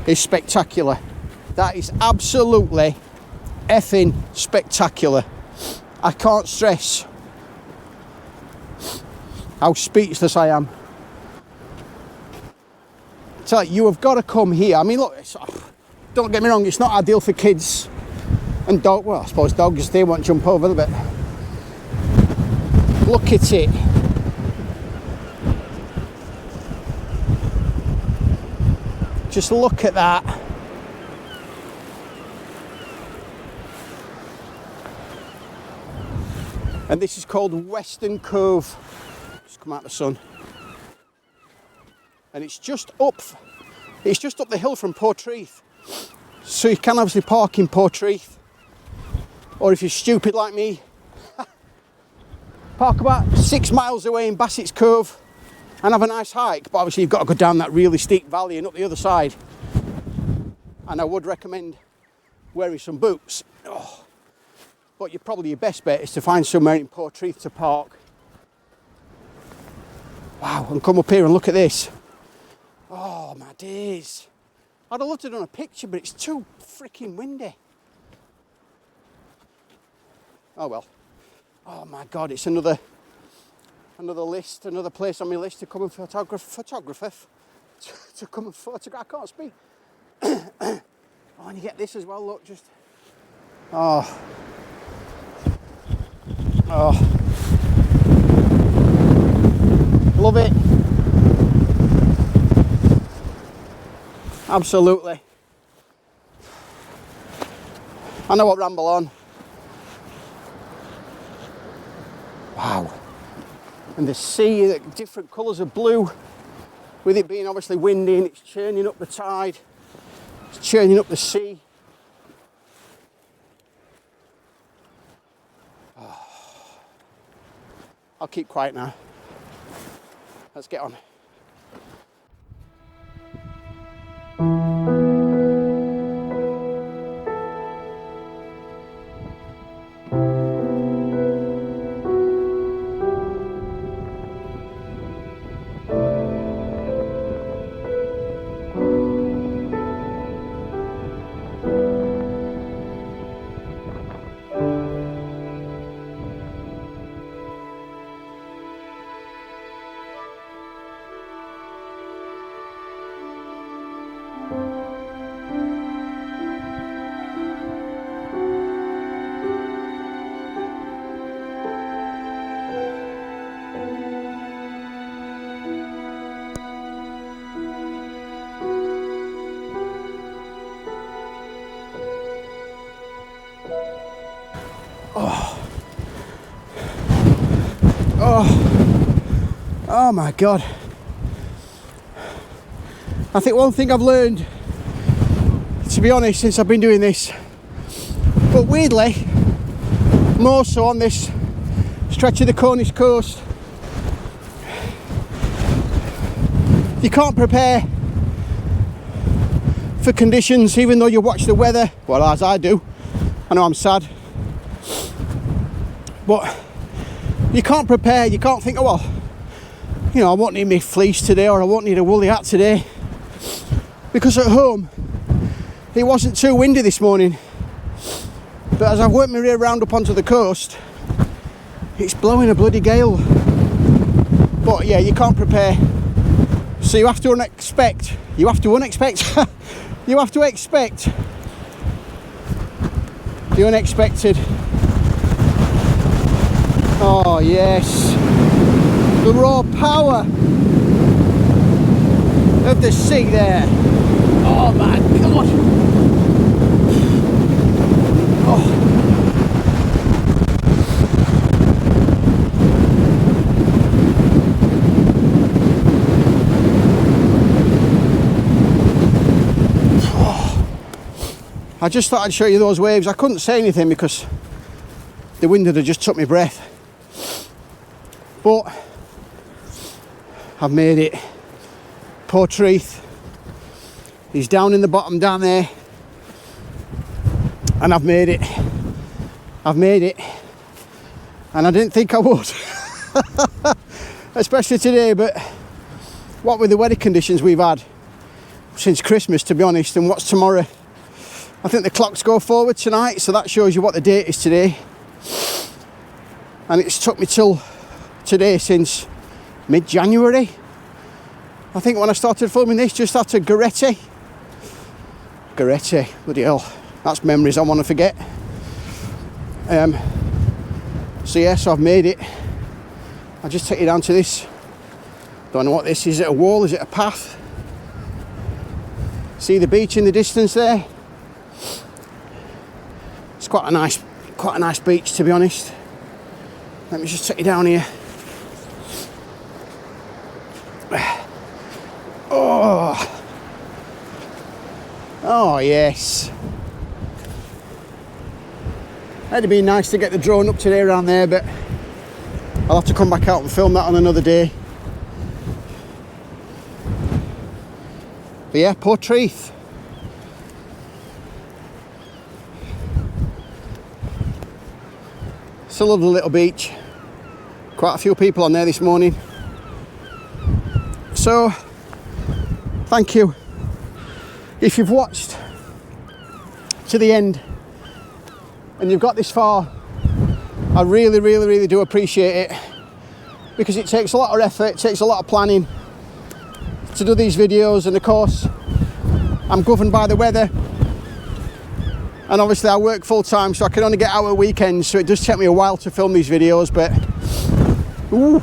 is spectacular. That is absolutely effing spectacular. I can't stress how speechless I am. Tell you have got to come here. I mean, look, don't get me wrong, it's not ideal for kids and dogs. Well, I suppose dogs, they won't jump over a bit. Look at it. Just look at that. And this is called Western Cove. Just come out the sun. And it's just up the hill from Portreath. So you can obviously park in Portreath. Or if you're stupid like me, park about 6 miles away in Bassets Cove and have a nice hike. But obviously you've got to go down that really steep valley and up the other side. And I would recommend wearing some boots. Oh. But your best bet is to find somewhere in Portreath to park. Wow, and come up here and look at this. Oh my days. I'd have loved to have done a picture, but it's too freaking windy. Oh well. Oh my God, it's another list, another place on my list to come and photograph. To come and photograph. I can't speak. Oh, and you get this as well, look, just. Oh. Oh, love it. Absolutely. I know I'll ramble on. Wow. And the sea, the different colours of blue, with it being obviously windy and it's churning up the tide, it's churning up the sea. I'll keep quiet now. Let's get on. Oh my God. I think one thing I've learned, to be honest, since I've been doing this, but weirdly, more so on this stretch of the Cornish coast, you can't prepare for conditions, even though you watch the weather. Well, as I do. I know I'm sad, but you can't prepare. You can't think, oh well, you know, I won't need my fleece today, or I won't need a woolly hat today, because at home it wasn't too windy this morning. But as I've worked my way around up onto the coast, it's blowing a bloody gale. But yeah, you can't prepare. So you have to expect the unexpected. Oh yes, the raw power of the sea there. Oh my God. Oh. I just thought I'd show you those waves. I couldn't say anything because the wind had just took my breath. But I've made it. Portreath is down in the bottom down there. And I've made it. I've made it. And I didn't think I would. Especially today, but what with the weather conditions we've had since Christmas, to be honest, and what's tomorrow? I think the clocks go forward tonight, so that shows you what the date is today. And it's took me till today since mid-January. I think when I started filming this, just after Godrevy, bloody hell, that's memories I want to forget. So yeah, so I've made it. I'll just take you down to this. Don't know what this is. Is it a wall? Is it a path? See the beach in the distance there? It's quite a nice beach, to be honest. Let me just take you down here. Oh yes. It'd be nice to get the drone up today around there, but I'll have to come back out and film that on another day. But yeah, Portreath. It's a lovely little beach. Quite a few people on there this morning. So, thank you. If you've watched to the end and you've got this far, I really do appreciate it, because it takes a lot of effort, it takes a lot of planning to do these videos, and of course I'm governed by the weather, and obviously I work full time, so I can only get out at weekends, so it does take me a while to film these videos. But ooh.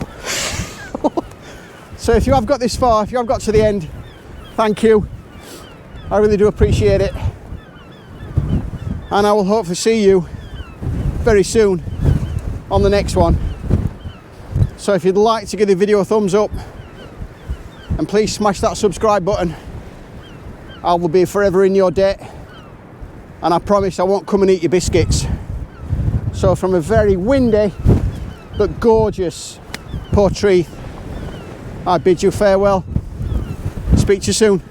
So if you have got this far, if you have got to the end, thank you. I really do appreciate it, and I will hopefully see you very soon on the next one. So if you'd like to give the video a thumbs up, and please smash that subscribe button, I will be forever in your debt, and I promise I won't come and eat your biscuits. So from a very windy but gorgeous Portreath, I bid you farewell. Speak to you soon.